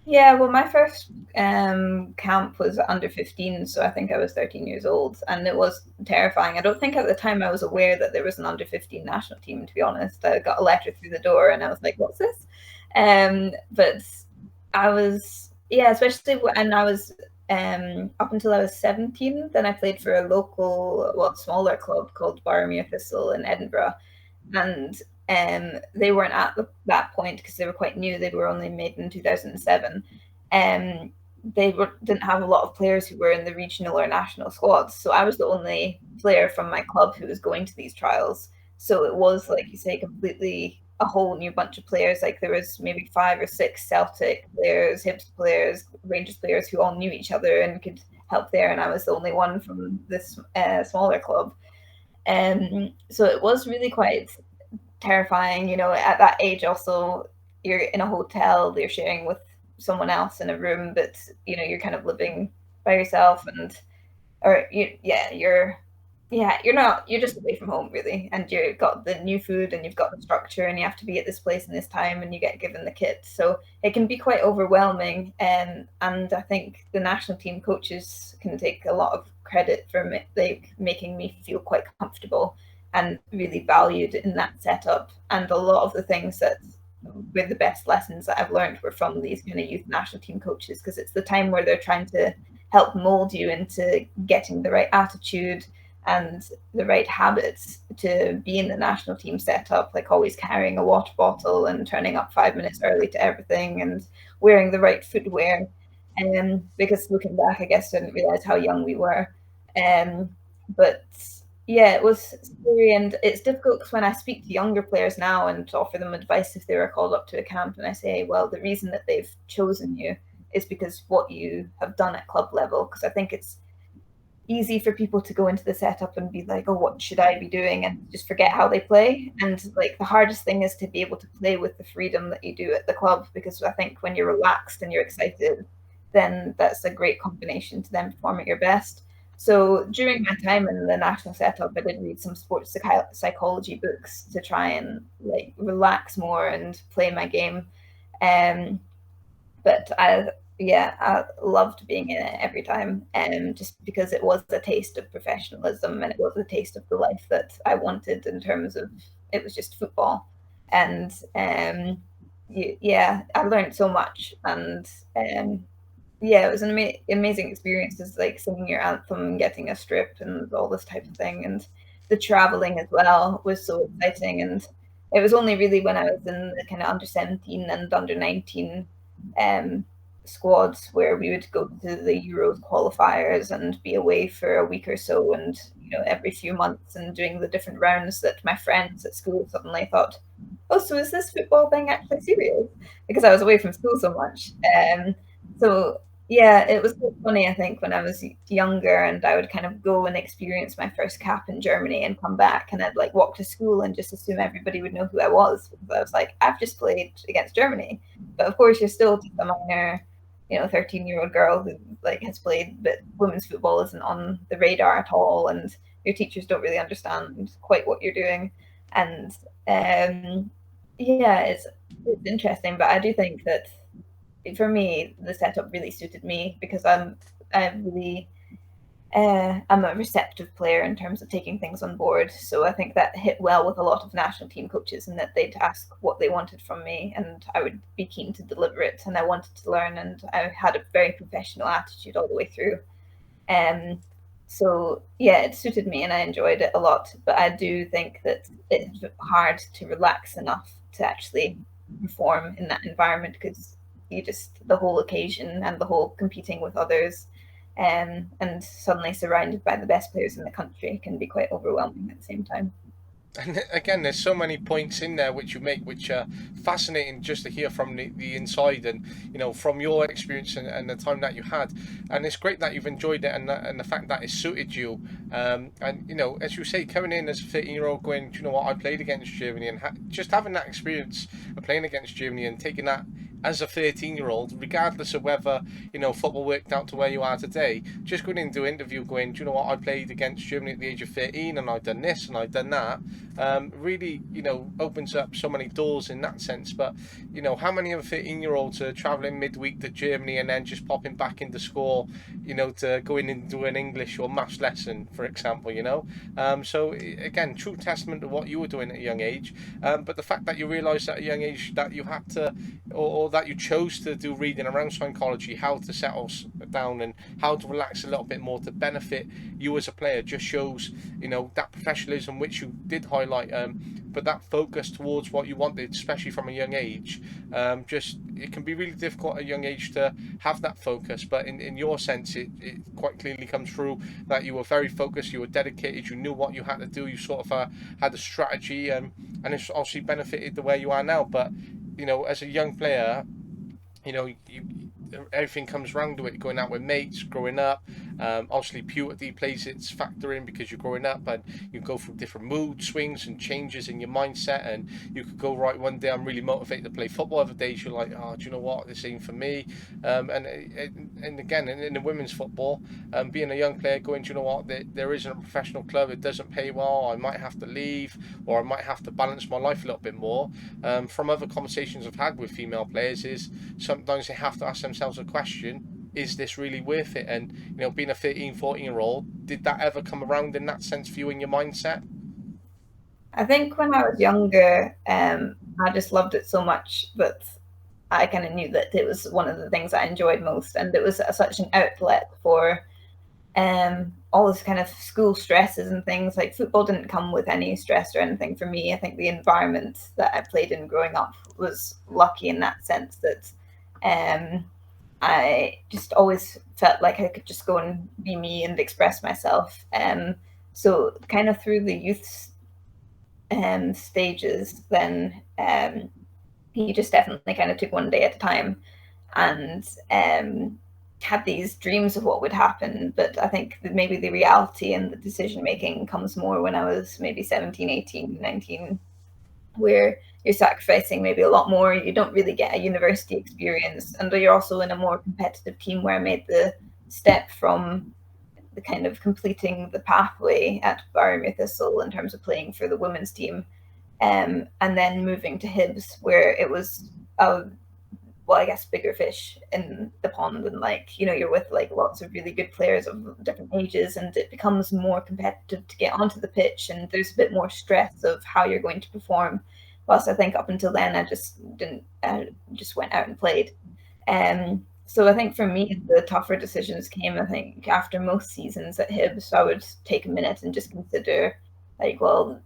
Yeah, well, my first camp was under 15, so I think I was 13 years old, and it was terrifying. I don't think at the time I was aware that there was an under 15 national team, to be honest. I got a letter through the door and I was like, what's this? But I was, yeah, especially when I was up until I was 17, then I played for a local, well, smaller club called Barmere Thistle in Edinburgh, and they weren't at that point because they were quite new. They were only made in 2007. Didn't have a lot of players who were in the regional or national squads. So I was the only player from my club who was going to these trials. So it was, like you say, completely a whole new bunch of players. Like there was maybe 5 or 6 Celtic players, Hibs players, Rangers players who all knew each other and could help there. And I was the only one from this smaller club. So it was really quite terrifying. At that age, also, you're in a hotel, you're sharing with someone else in a room, but you're kind of living by yourself, and or you're not, you're just away from home really, and you've got the new food and you've got the structure, and you have to be at this place in this time, and you get given the kit, so it can be quite overwhelming. And I think the national team coaches can take a lot of credit for like making me feel quite comfortable and really valued in that setup. And a lot of the things that were the best lessons that I've learned were from these kind of youth national team coaches, because it's the time where they're trying to help mold you into getting the right attitude and the right habits to be in the national team setup, like always carrying a water bottle and turning up 5 minutes early to everything and wearing the right footwear. Because looking back, I guess I didn't realize how young we were. But yeah, it was scary, and it's difficult because when I speak to younger players now and offer them advice if they were called up to a camp, and I say, well, the reason that they've chosen you is because what you have done at club level. Because I think it's easy for people to go into the setup and be like, oh, what should I be doing? And just forget how they play. And like the hardest thing is to be able to play with the freedom that you do at the club, because I think when you're relaxed and you're excited, then that's a great combination to then perform at your best. So during my time in the national setup, I did read some sports psychology books to try and like relax more and play my game. Um, but I loved being in it every time, just because it was a taste of professionalism and it was a taste of the life that I wanted, in terms of it was just football. And yeah, I learned so much. And yeah, it was an amazing experience, just like singing your anthem and getting a strip and all this type of thing. And the traveling as well was so exciting. And it was only really when I was in the kind of under 17 and under 19 um, squads where we would go to the Euros qualifiers and be away for a week or so, and every few months, and doing the different rounds, that my friends at school suddenly thought, oh, so is this football thing actually serious? Because I was away from school so much. So yeah, it was quite funny, I think, when I was younger, and I would kind of go and experience my first cap in Germany and come back, and I'd like walk to school and just assume everybody would know who I was, because I was like, I've just played against Germany. But of course, you're still just a minor, 13-year-old girl who like has played, but women's football isn't on the radar at all, and your teachers don't really understand quite what you're doing. And yeah, it's interesting, but I do think that for me, the setup really suited me, because I really I'm a receptive player in terms of taking things on board. So I think that hit well with a lot of national team coaches, in that they'd ask what they wanted from me and I would be keen to deliver it. And I wanted to learn, and I had a very professional attitude all the way through. So yeah, it suited me and I enjoyed it a lot. But I do think that it's hard to relax enough to actually perform in that environment, because you just, the whole occasion and the whole competing with others, and suddenly surrounded by the best players in the country, can be quite overwhelming at the same time. And again, there's so many points in there which you make, which are fascinating just to hear from the inside, and from your experience and the time that you had. And it's great that you've enjoyed it, and the fact that it suited you. And as you say, coming in as a 13-year-old, going, do you know what, I played against Germany, and just having that experience of playing against Germany and taking that as a 13-year-old, regardless of whether football worked out to where you are today, just going into an interview going, do you know what, I played against Germany at the age of 13 and I've done this and I've done that, really opens up so many doors in that sense. But how many of 13-year-olds are travelling midweek to Germany and then just popping back into school, to go in and do an English or maths lesson, for example, so again, true testament to what you were doing at a young age. But the fact that you realised at a young age that you had to, or that you chose to do reading around psychology, how to settle down and how to relax a little bit more to benefit you as a player, just shows that professionalism which you did highlight, but that focus towards what you wanted, especially from a young age. Just it can be really difficult at a young age to have that focus, but in your sense, it quite clearly comes through that you were very focused, you were dedicated, you knew what you had to do, you sort of had a strategy, and it's obviously benefited the way you are now. But as a young player, everything comes round to it, going out with mates, growing up. Obviously, puberty plays its factor in, because you're growing up and you go through different mood swings and changes in your mindset. And you could go, right, one day I'm really motivated to play football, other days you're like, oh, do you know what, this ain't for me. And again, in the women's football, being a young player going, do you know what, there isn't a professional club, it doesn't pay well, I might have to leave, or I might have to balance my life a little bit more. From other conversations I've had with female players, is sometimes they have to ask themselves a question: is this really worth it? And being a 13, 14-year-old, did that ever come around in that sense for you in your mindset? I think when I was younger, I just loved it so much that I kind of knew that it was one of the things I enjoyed most, and it was such an outlet for all this kind of school stresses and things. Like, football didn't come with any stress or anything for me. I think the environment that I played in growing up was lucky in that sense, that I just always felt like I could just go and be me and express myself. So kind of through the youth stages, then he just definitely kind of took one day at a time, and had these dreams of what would happen. But I think that maybe the reality and the decision making comes more when I was maybe 17, 18, 19, where you're sacrificing maybe a lot more. You don't really get a university experience, and you're also in a more competitive team, where I made the step from the kind of completing the pathway at Barrowmere Thistle in terms of playing for the women's team, and then moving to Hibs, where it was a, well, I guess, bigger fish in the pond, and like, you're with like lots of really good players of different ages, and it becomes more competitive to get onto the pitch, and there's a bit more stress of how you're going to perform. Whilst I think up until then I just didn't, just went out and played. So I think for me, the tougher decisions came, I think, after most seasons at Hibs. I would take a minute and just consider, like, well,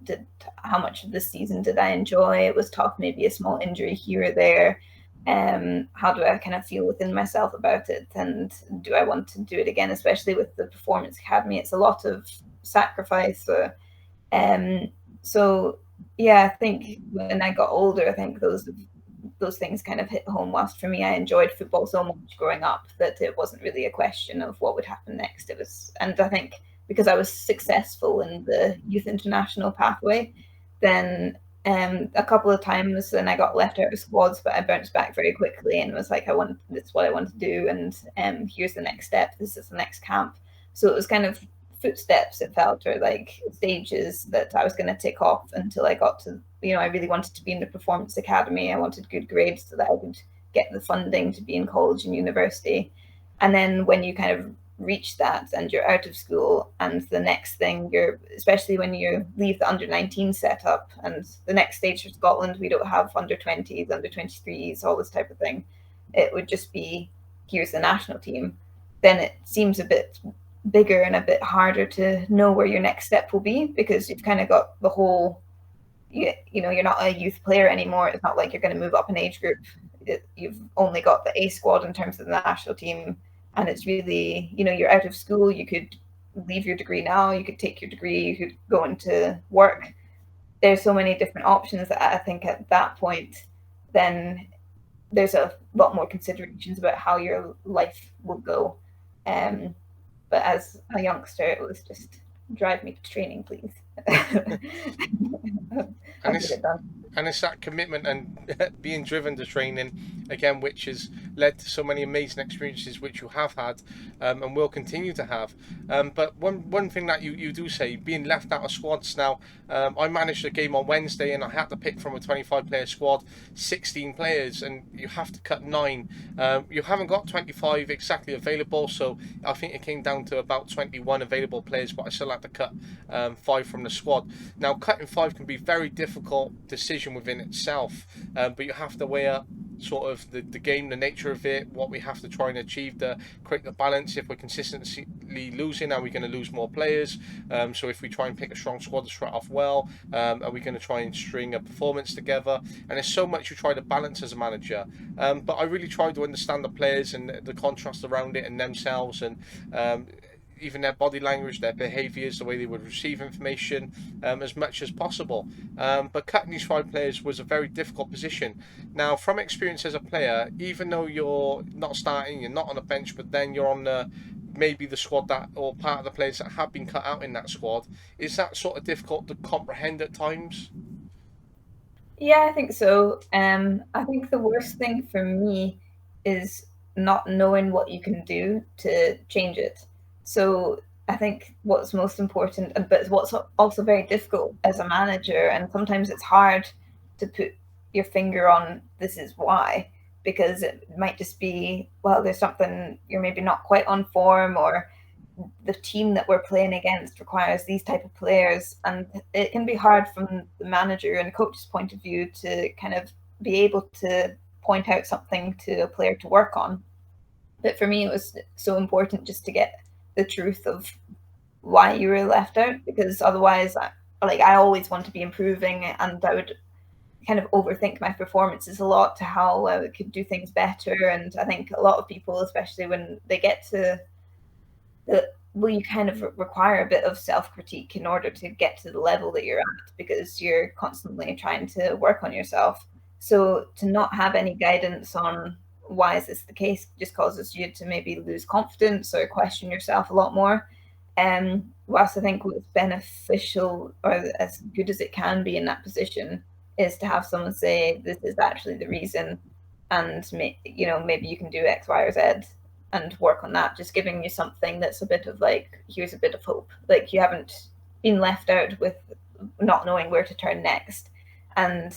how much of this season did I enjoy? It was tough, maybe a small injury here or there. How do I kind of feel within myself about it? And do I want to do it again, especially with the Performance Academy? It's a lot of sacrifice. Um, so yeah, I think when I got older, I think those things kind of hit home. Whilst for me, I enjoyed football so much growing up that it wasn't really a question of what would happen next. It was, and I think because I was successful in the youth international pathway, then a couple of times then I got left out of squads, but I bounced back very quickly and was like, this is what I want to do, and here's the next step. This is the next camp. So it was kind of footsteps, it felt, or like stages that I was going to tick off until I got to, I really wanted to be in the Performance Academy. I wanted good grades so that I could get the funding to be in college and university. And then when you kind of reach that and you're out of school, and the next thing you're, especially when you leave the under-19 setup, and the next stage for Scotland, we don't have under-20s, under-23s, all this type of thing. It would just be, here's the national team. Then it seems a bit bigger and a bit harder to know where your next step will be, because you've kind of got the whole, you're not a youth player anymore. It's not like you're going to move up an age group. You've only got the A squad in terms of the national team, and it's really, you're out of school. You could leave your degree now, you could take your degree, you could go into work. There's so many different options that I think at that point, then there's a lot more considerations about how your life will go. But as a youngster, it was just, drive me to training, please. And it's that commitment and being driven to training again, which has led to so many amazing experiences which you have had, and will continue to have. But one thing that you do say, being left out of squads now. I managed a game on Wednesday and I had to pick from a 25-player squad 16 players, and you have to cut 9. You haven't got 25 exactly available, so I think it came down to about 21 available players, but I still had to cut 5 from the squad. Now, cutting 5 can be a very difficult decision within itself, but you have to weigh up sort of the game, the nature of it, what we have to try and achieve to create the balance. If we're consistently losing, are we going to lose more players? So if we try and pick a strong squad to start off well, are we going to try and string a performance together? And there's so much you try to balance as a manager, but I really try to understand the players and the contrast around it and themselves, and even their body language, their behaviours, the way they would receive information, as much as possible. But cutting these 5 players was a very difficult position. Now, from experience as a player, even though you're not starting, you're not on a bench, but then you're on maybe the squad that, or part of the players that have been cut out in that squad, is that sort of difficult to comprehend at times? Yeah, I think so. I think the worst thing for me is not knowing what you can do to change it. So I think what's most important, but what's also very difficult as a manager, and sometimes it's hard to put your finger on this is why, because it might just be, well, there's something, you're maybe not quite on form, or the team that we're playing against requires these type of players, and it can be hard from the manager and coach's point of view to kind of be able to point out something to a player to work on. But for me, it was so important just to get the truth of why you were left out, because otherwise, I always want to be improving, and I would kind of overthink my performances a lot to how I could do things better. And I think a lot of people, especially when they get to you kind of require a bit of self-critique in order to get to the level that you're at, because you're constantly trying to work on yourself. So to not have any guidance on why is this the case just causes you to maybe lose confidence or question yourself a lot more. Whilst I think what's beneficial, or as good as it can be in that position, is to have someone say, this is actually the reason, and maybe you can do X, Y, or Z and work on that, just giving you something that's a bit of like, here's a bit of hope. Like, you haven't been left out with not knowing where to turn next. And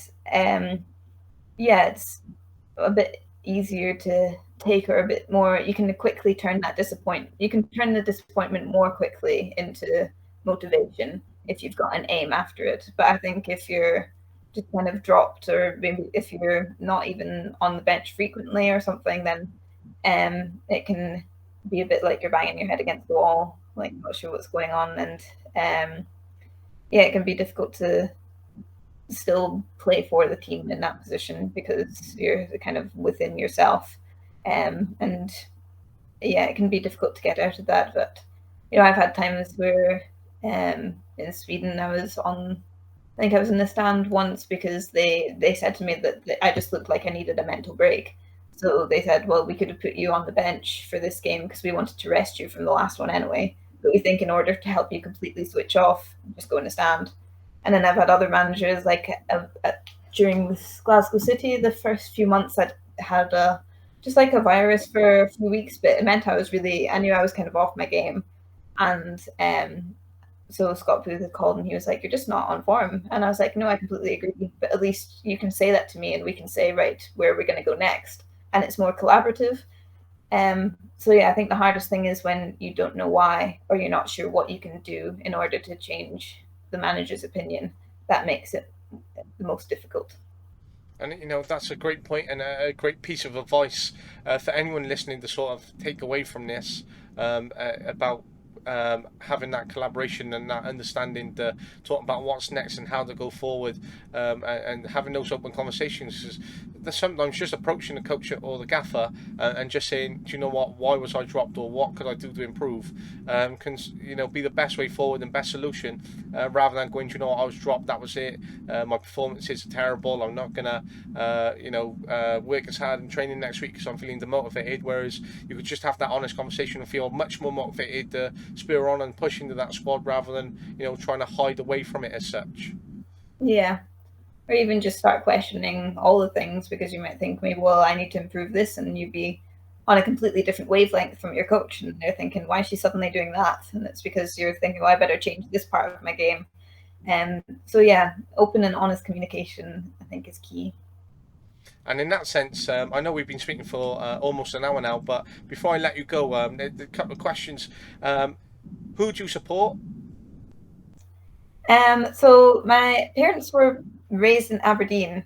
it's a bit easier to take, or a bit more, you can quickly turn the disappointment more quickly into motivation if you've got an aim after it. But I think if you're just kind of dropped, or maybe if you're not even on the bench frequently or something, then it can be a bit like you're banging your head against the wall, like not sure what's going on. And it can be difficult to still play for the team in that position, because you're kind of within yourself. And it can be difficult to get out of that. But I've had times where in Sweden I think I was in the stand once, because they said to me that I just looked like I needed a mental break. So they said, well, we could have put you on the bench for this game because we wanted to rest you from the last one anyway. But we think in order to help you completely switch off, just go in the stand. And then I've had other managers, like during Glasgow City, the first few months I'd had just like a virus for a few weeks, but it meant I knew I was kind of off my game. And so Scott Booth had called and he was like, you're just not on form. And I was like, no, I completely agree. But at least you can say that to me and we can say, right, where are we going to go next? And it's more collaborative. So yeah, I think the hardest thing is when you don't know why, or you're not sure what you can do in order to change the manager's opinion. That makes it the most difficult. And that's a great point and a great piece of advice for anyone listening to sort of take away from this about having that collaboration and that understanding to talk about what's next and how to go forward, and having those open conversations. There's sometimes just approaching the coach or the gaffer and just saying, do you know what? Why was I dropped, or what could I do to improve? Can be the best way forward and best solution, rather than going, do you know what? I was dropped. That was it. My performances are terrible. I'm not gonna work as hard in training next week because I'm feeling demotivated. Whereas you could just have that honest conversation and feel much more motivated to spur on and push into that squad rather than trying to hide away from it as such. Yeah. Or even just start questioning all the things, because you might think maybe, well, I need to improve this, and you'd be on a completely different wavelength from your coach, and they're thinking, why is she suddenly doing that? And it's because you're thinking, well, I better change this part of my game. So yeah, open and honest communication, I think, is key. And in that sense, I know we've been speaking for almost an hour now, but before I let you go, a couple of questions. Who do you support? So my parents were raised in Aberdeen,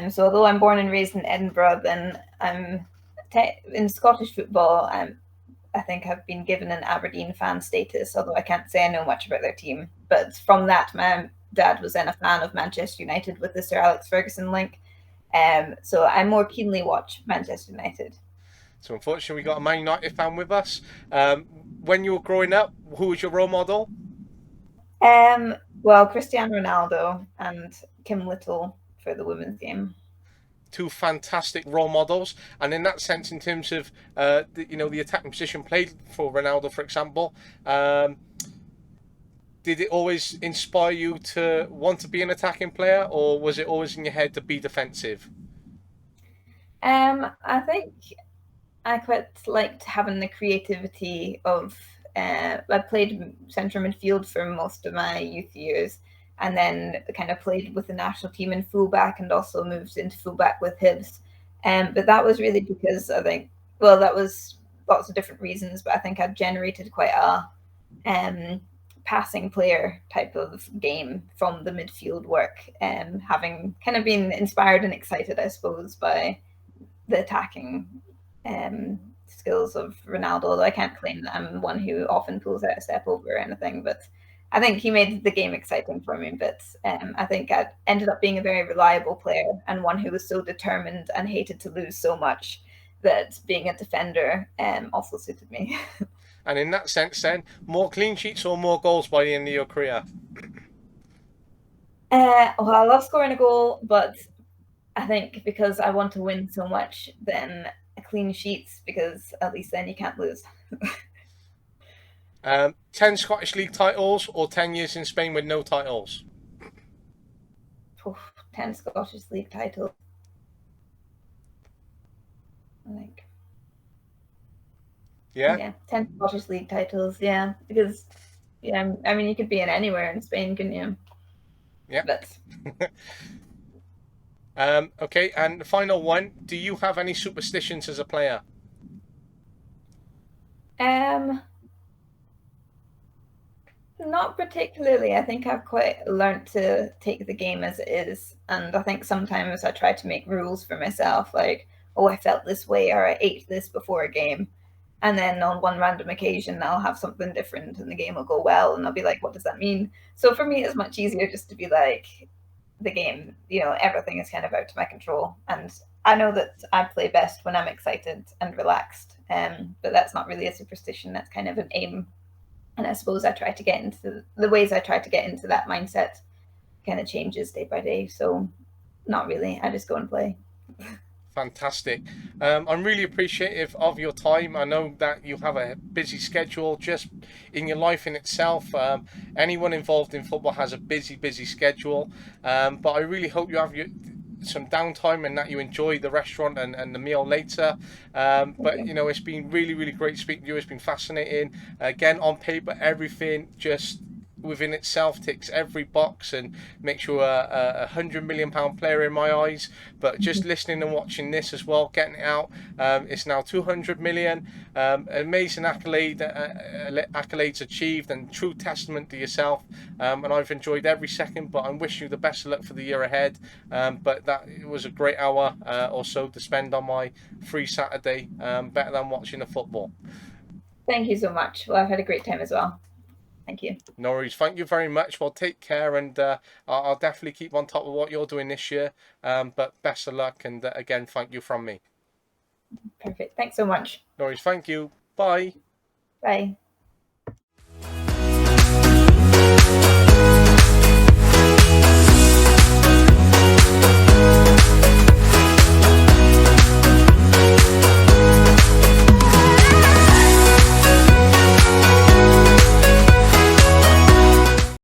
so although I'm born and raised in Edinburgh, then I'm in Scottish football. I think I've been given an Aberdeen fan status, although I can't say I know much about their team. But from that, my dad was then a fan of Manchester United with the Sir Alex Ferguson link. So I more keenly watch Manchester United. So unfortunately, we got a Man United fan with us. When you were growing up, who was your role model? Well, Cristiano Ronaldo and Kim Little for the women's game. Two fantastic role models, and in that sense, in terms of the attacking position played for Ronaldo, for example, did it always inspire you to want to be an attacking player, or was it always in your head to be defensive? I think I quite liked having the creativity of. I played centre midfield for most of my youth years, and then kind of played with the national team in fullback, and also moved into fullback with Hibs. But that was really because I think, well, that was lots of different reasons, but I think I'd generated quite a um, passing player type of game from the midfield work, having kind of been inspired and excited, I suppose, by the attacking skills of Ronaldo. Although I can't claim that I'm one who often pulls out a step over or anything, but I think he made the game exciting for me. But I think I ended up being a very reliable player, and one who was so determined and hated to lose so much that being a defender also suited me. And in that sense, then, more clean sheets or more goals by the end of your career? Well, I love scoring a goal, but I think because I want to win so much, then clean sheets, because at least then you can't lose. 10 Scottish League titles or 10 years in Spain with no titles? 10 Scottish League titles, I think. Yeah? Yeah, 10 Scottish League titles, yeah. Because, yeah, I mean, you could be in anywhere in Spain, couldn't you? Yeah. But, Okay, and the final one. Do you have any superstitions as a player? um, not particularly. I think I've quite learned to take the game as it is. And I think sometimes I try to make rules for myself, like, oh, I felt this way, or I ate this before a game. And then on one random occasion, I'll have something different and the game will go well. And I'll be like, what does that mean? So for me, it's much easier just to be like, the game, everything is kind of out to my control. And I know that I play best when I'm excited and relaxed. But that's not really a superstition. That's kind of an aim. And I suppose I try to get into the ways I try to get into that mindset kind of changes day by day. So not really. I just go and play. Fantastic. I'm really appreciative of your time. I know that you have a busy schedule just in your life in itself. Anyone involved in football has a busy, busy schedule. But I really hope you have some downtime and that you enjoy the restaurant and the meal later. But it's been really, really great speaking to you. It's been fascinating. Again, on paper, everything just within itself ticks every box and makes you a £100 million player in my eyes. But just listening and watching this as well, getting it out, it's now 200 million. Amazing accolades achieved, and true testament to yourself. And I've enjoyed every second. But I'm wishing you the best of luck for the year ahead. But it was a great hour or so to spend on my free Saturday. Better than watching the football. Thank you so much. Well, I've had a great time as well. Thank you. No worries. Thank you very much. Well, take care, and I'll definitely keep on top of what you're doing this year. But best of luck, and again, thank you from me. Perfect. Thanks so much. No worries. Thank you. Bye. Bye.